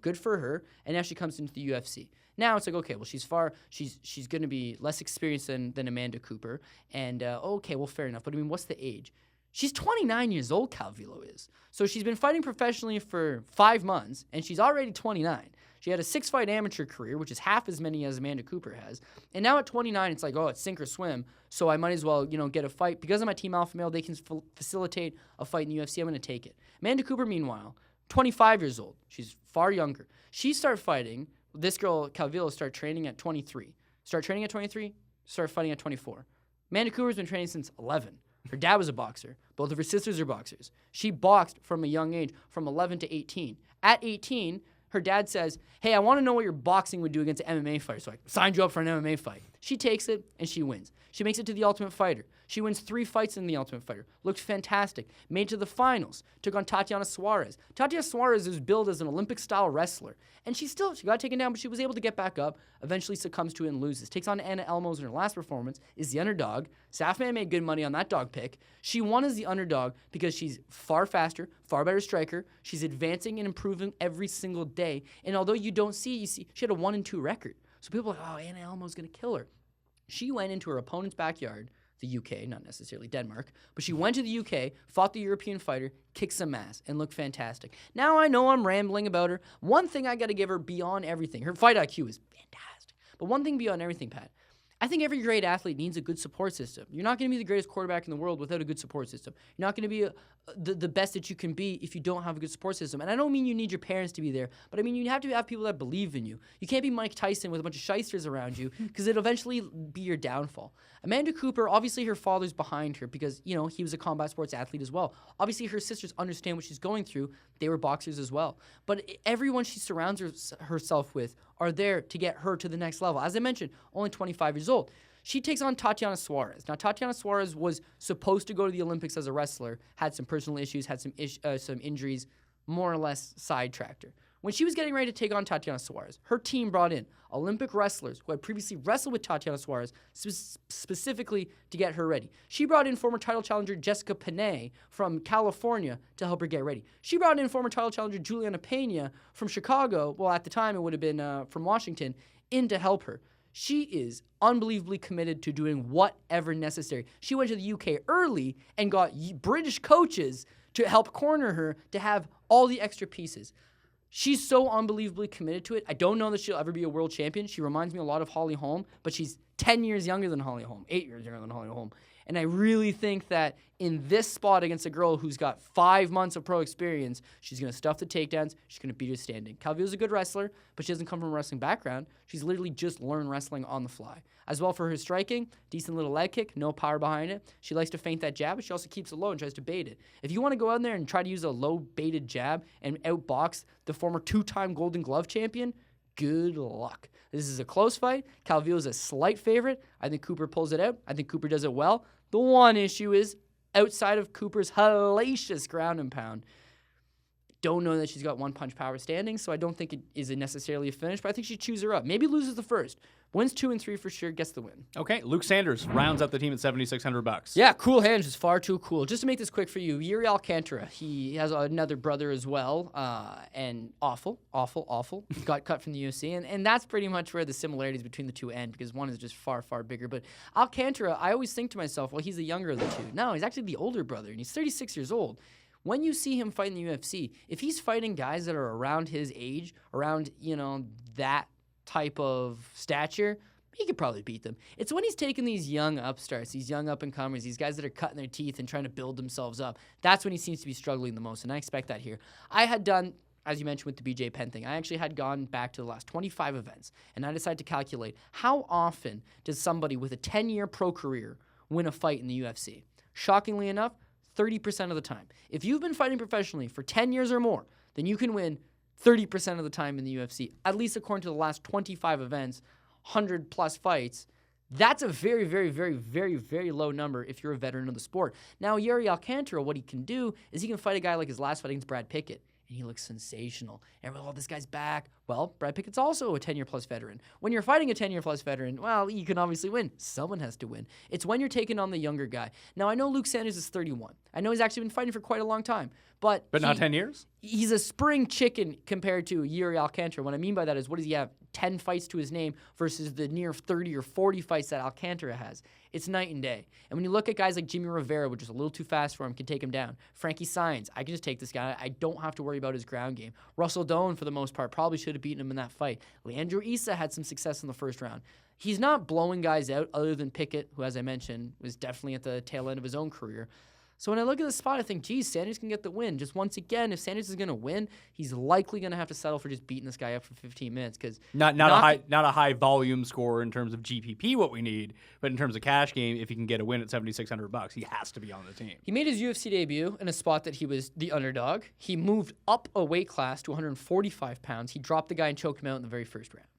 Good for her. And now she comes into the UFC. Now it's like, okay, well, she's going to be less experienced than Amanda Cooper. And, okay, well, fair enough. But, I mean, what's the age? She's 29 years old, Calvillo is. So she's been fighting professionally for 5 months, and she's already 29. She had a 6-fight amateur career, which is half as many as Amanda Cooper has. And now at 29, it's like, oh, it's sink or swim. So I might as well, get a fight. Because I'm a Team Alpha Male, they can facilitate a fight in the UFC. I'm going to take it. Amanda Cooper, meanwhile, 25 years old. She's far younger. She started fighting. This girl, Calvillo, started training at 23. Started training at 23, started fighting at 24. Amanda Cooper's been training since 11. Her dad was a boxer. Both of her sisters are boxers. She boxed from a young age, from 11 to 18. At 18, her dad says, hey, I want to know what your boxing would do against an MMA fighter. So I signed you up for an MMA fight. She takes it, and she wins. She makes it to the Ultimate Fighter. She wins 3 fights in the Ultimate Fighter. Looked fantastic. Made it to the finals. Took on Tatiana Suarez. Tatiana Suarez is billed as an Olympic-style wrestler. And she got taken down, but she was able to get back up. Eventually succumbs to it and loses. Takes on Anna Elmos in her last performance. Is the underdog. Safman made good money on that dog pick. She won as the underdog because she's far faster, far better striker. She's advancing and improving every single day. And although you see she had a 1-2 record. So people are like, oh, Anna Elmo's going to kill her. She went into her opponent's backyard, the UK, not necessarily Denmark, but she went to the UK, fought the European fighter, kicked some ass, and looked fantastic. Now I know I'm rambling about her. One thing I got to give her beyond everything, her fight IQ is fantastic. But one thing beyond everything, Pat, I think every great athlete needs a good support system. You're not going to be the greatest quarterback in the world without a good support system. You're not going to be the best that you can be if you don't have a good support system. And I don't mean you need your parents to be there, but I mean you have to have people that believe in you. You can't be Mike Tyson with a bunch of shysters around you because it'll eventually be your downfall. Amanda Cooper, obviously her father's behind her because, he was a combat sports athlete as well. Obviously her sisters understand what she's going through. They were boxers as well. But everyone she surrounds herself with are there to get her to the next level. As I mentioned, only 25 years old. She takes on Tatiana Suarez. Now, Tatiana Suarez was supposed to go to the Olympics as a wrestler, had some personal issues, had some injuries, more or less sidetracked her. When she was getting ready to take on Tatiana Suarez, her team brought in Olympic wrestlers who had previously wrestled with Tatiana Suarez specifically to get her ready. She brought in former title challenger Jessica Panay from California to help her get ready. She brought in former title challenger Juliana Pena from Chicago, well, at the time it would have been from Washington, in to help her. She is unbelievably committed to doing whatever necessary. She went to the UK early and got British coaches to help corner her to have all the extra pieces. She's so unbelievably committed to it. I don't know that she'll ever be a world champion. She reminds me a lot of Holly Holm, but she's 10 years younger than Holly Holm, 8 years younger than Holly Holm. And I really think that in this spot against a girl who's got 5 months of pro experience, she's going to stuff the takedowns. She's going to beat her standing. Calvillo's a good wrestler, but she doesn't come from a wrestling background. She's literally just learned wrestling on the fly. As well for her striking, decent little leg kick, no power behind it. She likes to feint that jab, but she also keeps it low and tries to bait it. If you want to go out there and try to use a low-baited jab and outbox the former 2-time Golden Glove champion, good luck. This is a close fight. Calvillo's a slight favorite. I think Cooper pulls it out. I think Cooper does it well. The one issue is, outside of Cooper's hellacious ground and pound, don't know that she's got one-punch power standing, so I don't think it is necessarily a finish, but I think she chews her up. Maybe loses the first. Wins 2 and 3 for sure, gets the win. Okay, Luke Sanders rounds up the team at $7,600. Yeah, cool hands is far too cool. Just to make this quick for you, Iuri Alcantara, he has another brother as well, and awful. Got cut from the UFC, and that's pretty much where the similarities between the two end, because one is just far, far bigger. But Alcantara, I always think to myself, well, he's the younger of the two. No, he's actually the older brother, and he's 36 years old. When you see him fight in the UFC, if he's fighting guys that are around his age, around, that type of stature, he could probably beat them. It's when he's taking these young upstarts, these young up-and-comers, these guys that are cutting their teeth and trying to build themselves up. That's when he seems to be struggling the most, and I expect that here. I had done, as you mentioned with the BJ Penn thing, I actually had gone back to the last 25 events, and I decided to calculate how often does somebody with a 10-year pro career win a fight in the UFC. Shockingly enough, 30% of the time. If you've been fighting professionally for 10 years or more, then you can win 30% of the time in the UFC, at least according to the last 25 events, 100-plus fights. That's a very, very, very, very, very low number if you're a veteran of the sport. Now, Iuri Alcantara, what he can do is he can fight a guy like his last fight against Brad Pickett, and he looks sensational. Everyone, this guy's back. Well, Brad Pickett's also a 10-year-plus veteran. When you're fighting a 10-year-plus veteran, well, you can obviously win. Someone has to win. It's when you're taking on the younger guy. Now, I know Luke Sanders is 31. I know he's actually been fighting for quite a long time. But not 10 years? He's a spring chicken compared to Iuri Alcantara. What I mean by that is, what does he have? 10 fights to his name versus the near 30 or 40 fights that Alcantara has. It's night and day. And when you look at guys like Jimmy Rivera, which is a little too fast for him, can take him down. Frankie Saenz, I can just take this guy. I don't have to worry about his ground game. Russell Doan, for the most part, probably should have beaten him in that fight. Leandro Issa had some success in the first round. He's not blowing guys out other than Pickett, who, as I mentioned, was definitely at the tail end of his own career. So when I look at the spot, I think, geez, Sanders can get the win. Just once again, if Sanders is going to win, he's likely going to have to settle for just beating this guy up for 15 minutes. Because not a high volume score in terms of GPP, what we need, but in terms of cash game, if he can get a win at $7,600, he has to be on the team. He made his UFC debut in a spot that he was the underdog. He moved up a weight class to 145 pounds. He dropped the guy and choked him out in the very first round.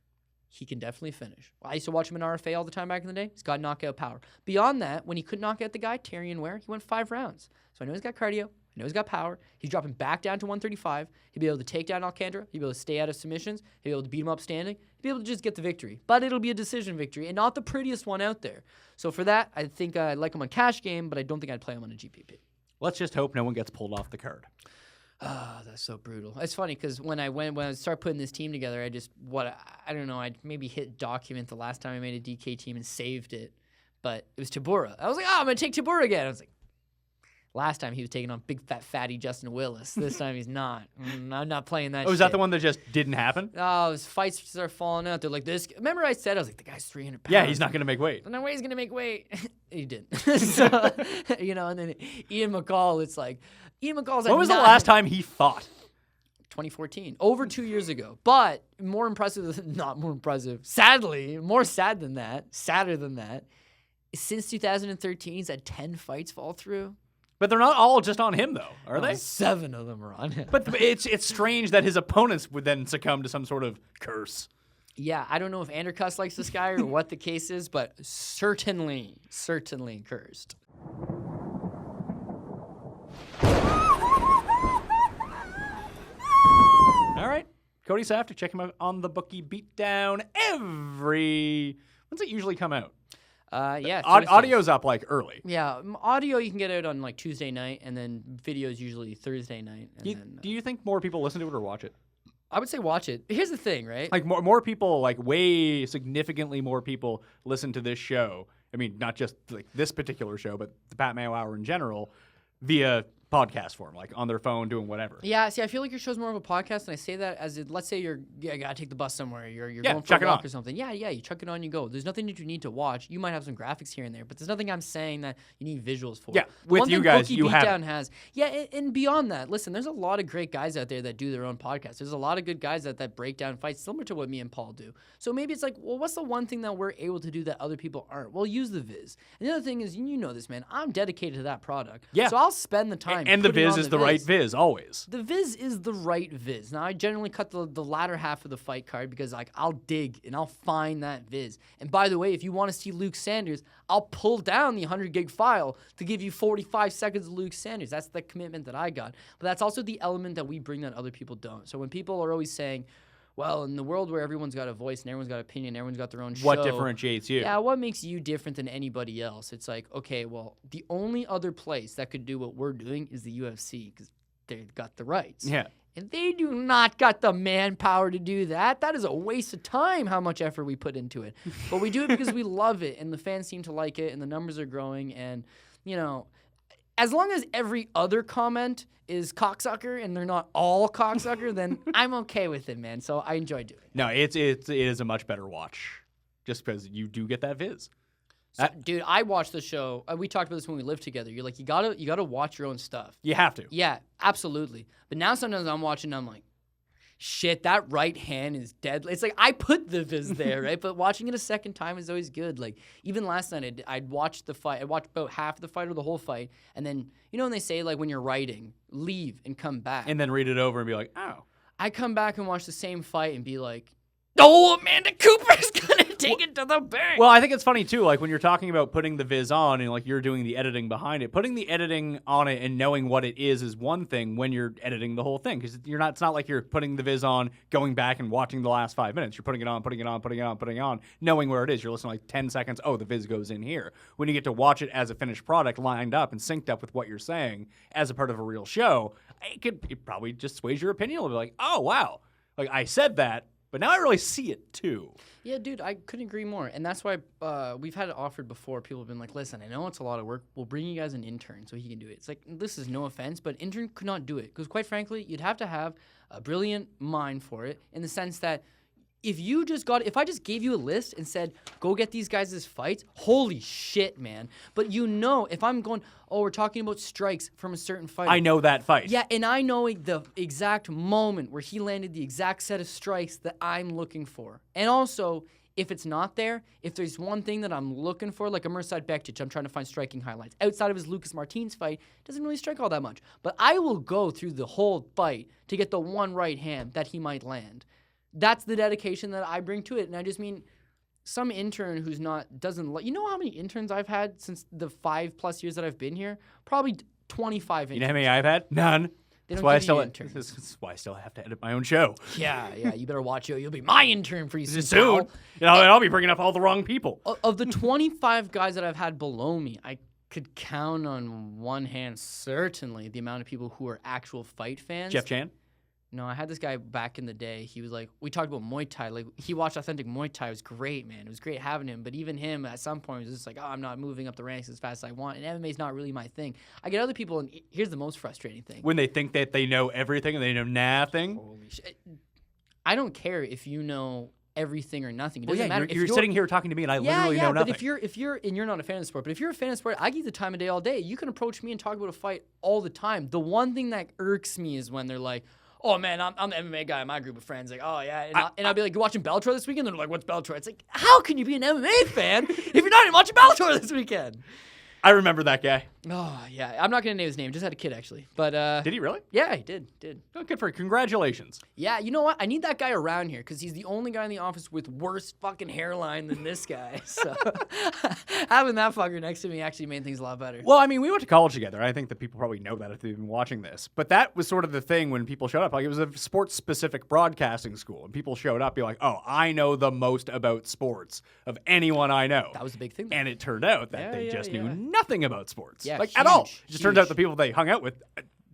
He can definitely finish. I used to watch him in RFA all the time back in the day. He's got knockout power. Beyond that, when he couldn't knock out the guy, Tyrion Ware, he went 5 rounds. So I know he's got cardio. I know he's got power. He's dropping back down to 135. He'll be able to take down Alcantara. He'll be able to stay out of submissions. He'll be able to beat him up standing. He'll be able to just get the victory. But it'll be a decision victory and not the prettiest one out there. So for that, I think I like him on cash game, but I don't think I'd play him on a GPP. Let's just hope no one gets pulled off the card. Ah, that's so brutal. It's funny because when I started putting this team together, I don't know, I'd maybe hit document the last time I made a DK team and saved it, but it was Tybura. I was like, I'm going to take Tybura again. I was like, last time he was taking on big fat fatty Justin Willis. This time he's not. I'm not playing that shit. Oh, is that the one that just didn't happen? Oh, his fights start falling out. They're like this. Remember I said, I was like, the guy's 300 pounds. Yeah, he's not going to make weight. No way he's going to make weight. He didn't. So, and then Ian McCall, it's like, Ian McCall's When was the last time he fought? 2014, over 2 years ago. But more impressive, not more impressive, sadly, more sad than that, sadder than that, since 2013, he's had 10 fights fall through. But they're not all just on him, though, are they? 7 of them are on him. But it's strange that his opponents would then succumb to some sort of curse. Yeah, I don't know if Andercuss likes this guy or what the case is, but certainly cursed. All right. Cody Saftic, check him out on the Bookie Beatdown when's it usually come out? Yeah. Audio's up like early. Yeah, audio you can get out on like Tuesday night, and then video is usually Thursday night. Do you think more people listen to it or watch it? I would say watch it. Here's the thing, right? Like more people, like way significantly more people listen to this show. I mean, not just like this particular show, but the Pat Mayo Hour in general via podcast form, like on their phone doing whatever. Yeah, see, I feel like your show's more of a podcast, and I say that as let's say you gotta take the bus somewhere, you're going for a walk or something. Yeah, you chuck it on, you go. There's nothing that you need to watch. You might have some graphics here and there, but there's nothing I'm saying that you need visuals for. Yeah, with you guys, you have Beatdown has. Yeah, and beyond that, listen, there's a lot of great guys out there that do their own podcasts. There's a lot of good guys that break down fights similar to what me and Paul do. So maybe it's like, well, what's the one thing that we're able to do that other people aren't? Well, use the Viz. And the other thing is, you know this, man, I'm dedicated to that product. Yeah. So I'll spend the time. And the Viz is the right Viz, always. The Viz is the right Viz. Now, I generally cut the latter half of the fight card because like I'll dig and I'll find that Viz. And by the way, if you want to see Luke Sanders, I'll pull down the 100 gig file to give you 45 seconds of Luke Sanders. That's the commitment that I got. But that's also the element that we bring that other people don't. So when people are always saying, well, in the world where everyone's got a voice and everyone's got an opinion, everyone's got their own show. What differentiates you? Yeah, what makes you different than anybody else? It's like, okay, well, the only other place that could do what we're doing is the UFC because they've got the rights. Yeah. And they do not got the manpower to do that. That is a waste of time, how much effort we put into it. But we do it because we love it, and the fans seem to like it, and the numbers are growing. And, you know, as long as every other comment is cocksucker and they're not all cocksucker, then I'm okay with it, man. So I enjoy doing it. No, it is a much better watch just because you do get that Viz. So, dude, I watched the show. We talked about this when we lived together. You're like, you gotta watch your own stuff. You have to. Yeah, absolutely. But now sometimes I'm watching, I'm like, shit, that right hand is dead. It's like I put the Viz there, right? But watching it a second time is always good. Like even last night, I'd watched the fight. I watched about half the fight or the whole fight, and then you know when they say like when you're writing, leave and come back, and then read it over and be like, oh. I come back and watch the same fight and be like, oh, Amanda Cooper's gonna take it to the bank. Well, I think it's funny too, like when you're talking about putting the Viz on and like you're doing the editing behind it, putting the editing on it and knowing what it is one thing when you're editing the whole thing. Because it's not like you're putting the Viz on, going back and watching the last 5 minutes. You're putting it on, knowing where it is. You're listening like 10 seconds, oh, the Viz goes in here. When you get to watch it as a finished product, lined up and synced up with what you're saying as a part of a real show, it probably just sways your opinion. It'll be like, oh, wow. Like I said that, but now I really see it too. Yeah, dude, I couldn't agree more. And that's why we've had it offered before. People have been like, listen, I know it's a lot of work. We'll bring you guys an intern so he can do it. It's like, this is no offense, but intern could not do it. Because quite frankly, you'd have to have a brilliant mind for it in the sense that if I just gave you a list and said, go get these guys' fights, holy shit, man. But you know, if I'm going, oh, we're talking about strikes from a certain fighter. I know that fight. Yeah, and I know the exact moment where he landed the exact set of strikes that I'm looking for. And also, if it's not there, if there's one thing that I'm looking for, like a Mirsad Bektic, I'm trying to find striking highlights. Outside of his Lucas Martins fight, doesn't really strike all that much. But I will go through the whole fight to get the one right hand that he might land. That's the dedication that I bring to it. And I just mean some intern who's you know how many interns I've had since the 5+ years that I've been here? Probably 25 interns. You know how many I've had? None. That's why I still have to edit my own show. Yeah, you better watch it. You'll be my intern pretty soon. Soon. And I'll be bringing up all the wrong people. Of the 25 guys that I've had below me, I could count on one hand certainly the amount of people who are actual fight fans. Jeff Chan? No, I had this guy back in the day. He was like, we talked about Muay Thai. Like, he watched authentic Muay Thai. It was great, man. It was great having him. But even him, at some point, was just like, oh, I'm not moving up the ranks as fast as I want. And MMA is not really my thing. I get other people, and here's the most frustrating thing. When they think that they know everything and they know nothing. Holy shit. I don't care if you know everything or nothing. It doesn't matter. You're sitting here talking to me, and I literally know nothing. But if you're and you're not a fan of the sport, but if you're a fan of the sport, I give you the time of day all day. You can approach me and talk about a fight all the time. The one thing that irks me is when they're like, oh, man, I'm the MMA guy in my group of friends. Like, oh, yeah. And I'll be like, you watching Bellator this weekend? They're like, what's Bellator? It's like, how can you be an MMA fan if you're not even watching Bellator this weekend? I remember that guy. Oh, yeah. I'm not going to name his name. Just had a kid, actually. But Did he really? yeah, he did. Oh, good for you. Congratulations. Yeah, you know what? I need that guy around here because he's the only guy in the office with worse fucking hairline than this guy. So having that fucker next to me actually made things a lot better. Well, I mean, we went to college together. I think that people probably know that if they've been watching this. But that was sort of the thing when people showed up. Like, it was a sports-specific broadcasting school. And people showed up, be like, oh, I know the most about sports of anyone I know. That was a big thing. And it turned out that they just knew nothing about sports. Yeah, like, at all. It just huge. turns out the people they hung out with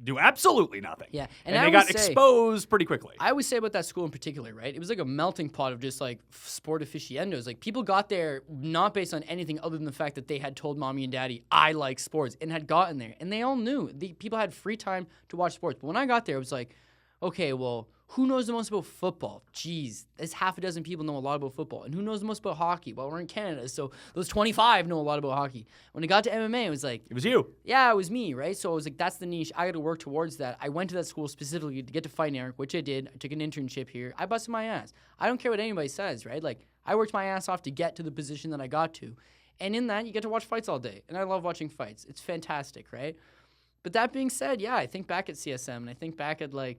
do absolutely nothing. Yeah. And I they got would say- exposed pretty quickly. I always say about that school in particular, right? It was like a melting pot of just like sport aficionados. Like people got there not based on anything other than the fact that they had told mommy and daddy, I like sports, and had gotten there. And they all knew. The people had free time to watch sports. But when I got there, it was like, okay, well, who knows the most about football? Jeez, there's half a dozen people know a lot about football. And who knows the most about hockey? Well, we're in Canada, so those 25 know a lot about hockey. When it got to MMA, it was like... It was you. Yeah, it was me, right? So I was like, that's the niche. I got to work towards that. I went to that school specifically to get to fight Eric, which I did. I took an internship here. I busted my ass. I don't care what anybody says, right? Like, I worked my ass off to get to the position that I got to. And in that, you get to watch fights all day. And I love watching fights. It's fantastic, right? But that being said, yeah, I think back at CSM, and I think back at, like...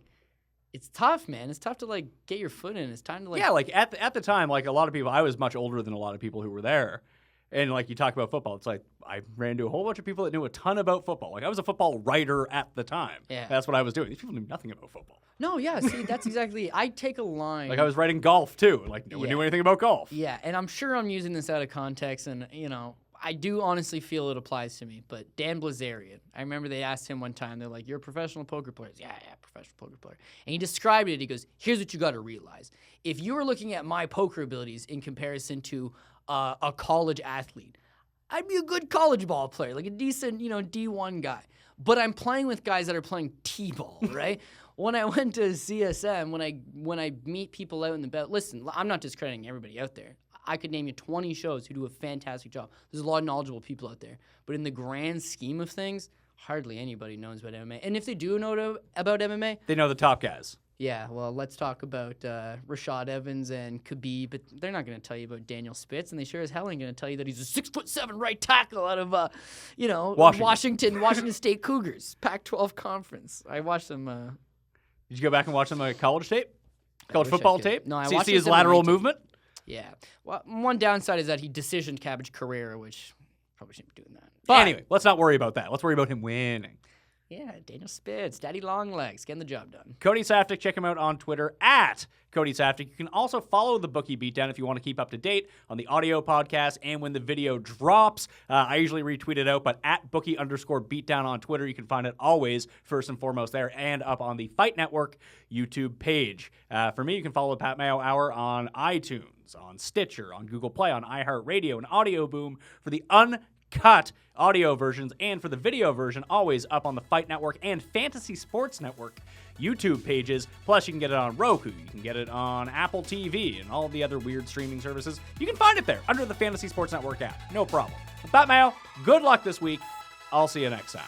It's tough, man. It's tough to, like, get your foot in. It's time to, like... Yeah, like, at the time, like, a lot of people... I was much older than a lot of people who were there. And, like, you talk about football. It's like, I ran into a whole bunch of people that knew a ton about football. Like, I was a football writer at the time. Yeah. That's what I was doing. These people knew nothing about football. No, yeah, see, that's exactly... I take a line... Like, I was writing golf, too. Like, no one knew anything about golf. Yeah, and I'm sure I'm using this out of context, and, you know... I do honestly feel it applies to me, but Dan Blazarian, I remember they asked him one time, they're like, you're a professional poker player. Yeah, professional poker player. And he described it, he goes, here's what you got to realize. If you were looking at my poker abilities in comparison to a college athlete, I'd be a good college ball player, like a decent, D1 guy. But I'm playing with guys that are playing T-ball, right? When I went to CSM, when I meet people out in the belt, listen, I'm not discrediting everybody out there. I could name you 20 shows who do a fantastic job. There's a lot of knowledgeable people out there. But in the grand scheme of things, hardly anybody knows about MMA. And if they do know about MMA... They know the top guys. Yeah, well, let's talk about Rashad Evans and Khabib, but they're not going to tell you about Daniel Spitz, and they sure as hell ain't going to tell you that he's a 6'7" right tackle out of, Washington State Cougars, Pac-12 conference. I watched them... Did you go back and watch some college tape? College football tape? No, I see watched his his lateral MMA movement? Yeah. Well, one downside is that he decisioned Cabbage Carrera, which probably shouldn't be doing that. But anyway, let's not worry about that. Let's worry about him winning. Yeah, Daniel Spitz, Daddy Longlegs, getting the job done. Cody Saftic, check him out on Twitter at Cody Saftic. You can also follow the Bookie Beatdown if you want to keep up to date on the audio podcast and when the video drops. I usually retweet it out, but at Bookie_Beatdown on Twitter, you can find it always first and foremost there and up on the Fight Network YouTube page. For me, you can follow the Pat Mayo Hour on iTunes, on Stitcher, on Google Play, on iHeartRadio, and Audio Boom for the uncut audio versions, and for the video version, always up on the Fight Network and Fantasy Sports Network YouTube pages. Plus, you can get it on Roku, you can get it on Apple TV, and all the other weird streaming services. You can find it there under the Fantasy Sports Network app. No problem. Pat Mayo, good luck this week. I'll see you next time.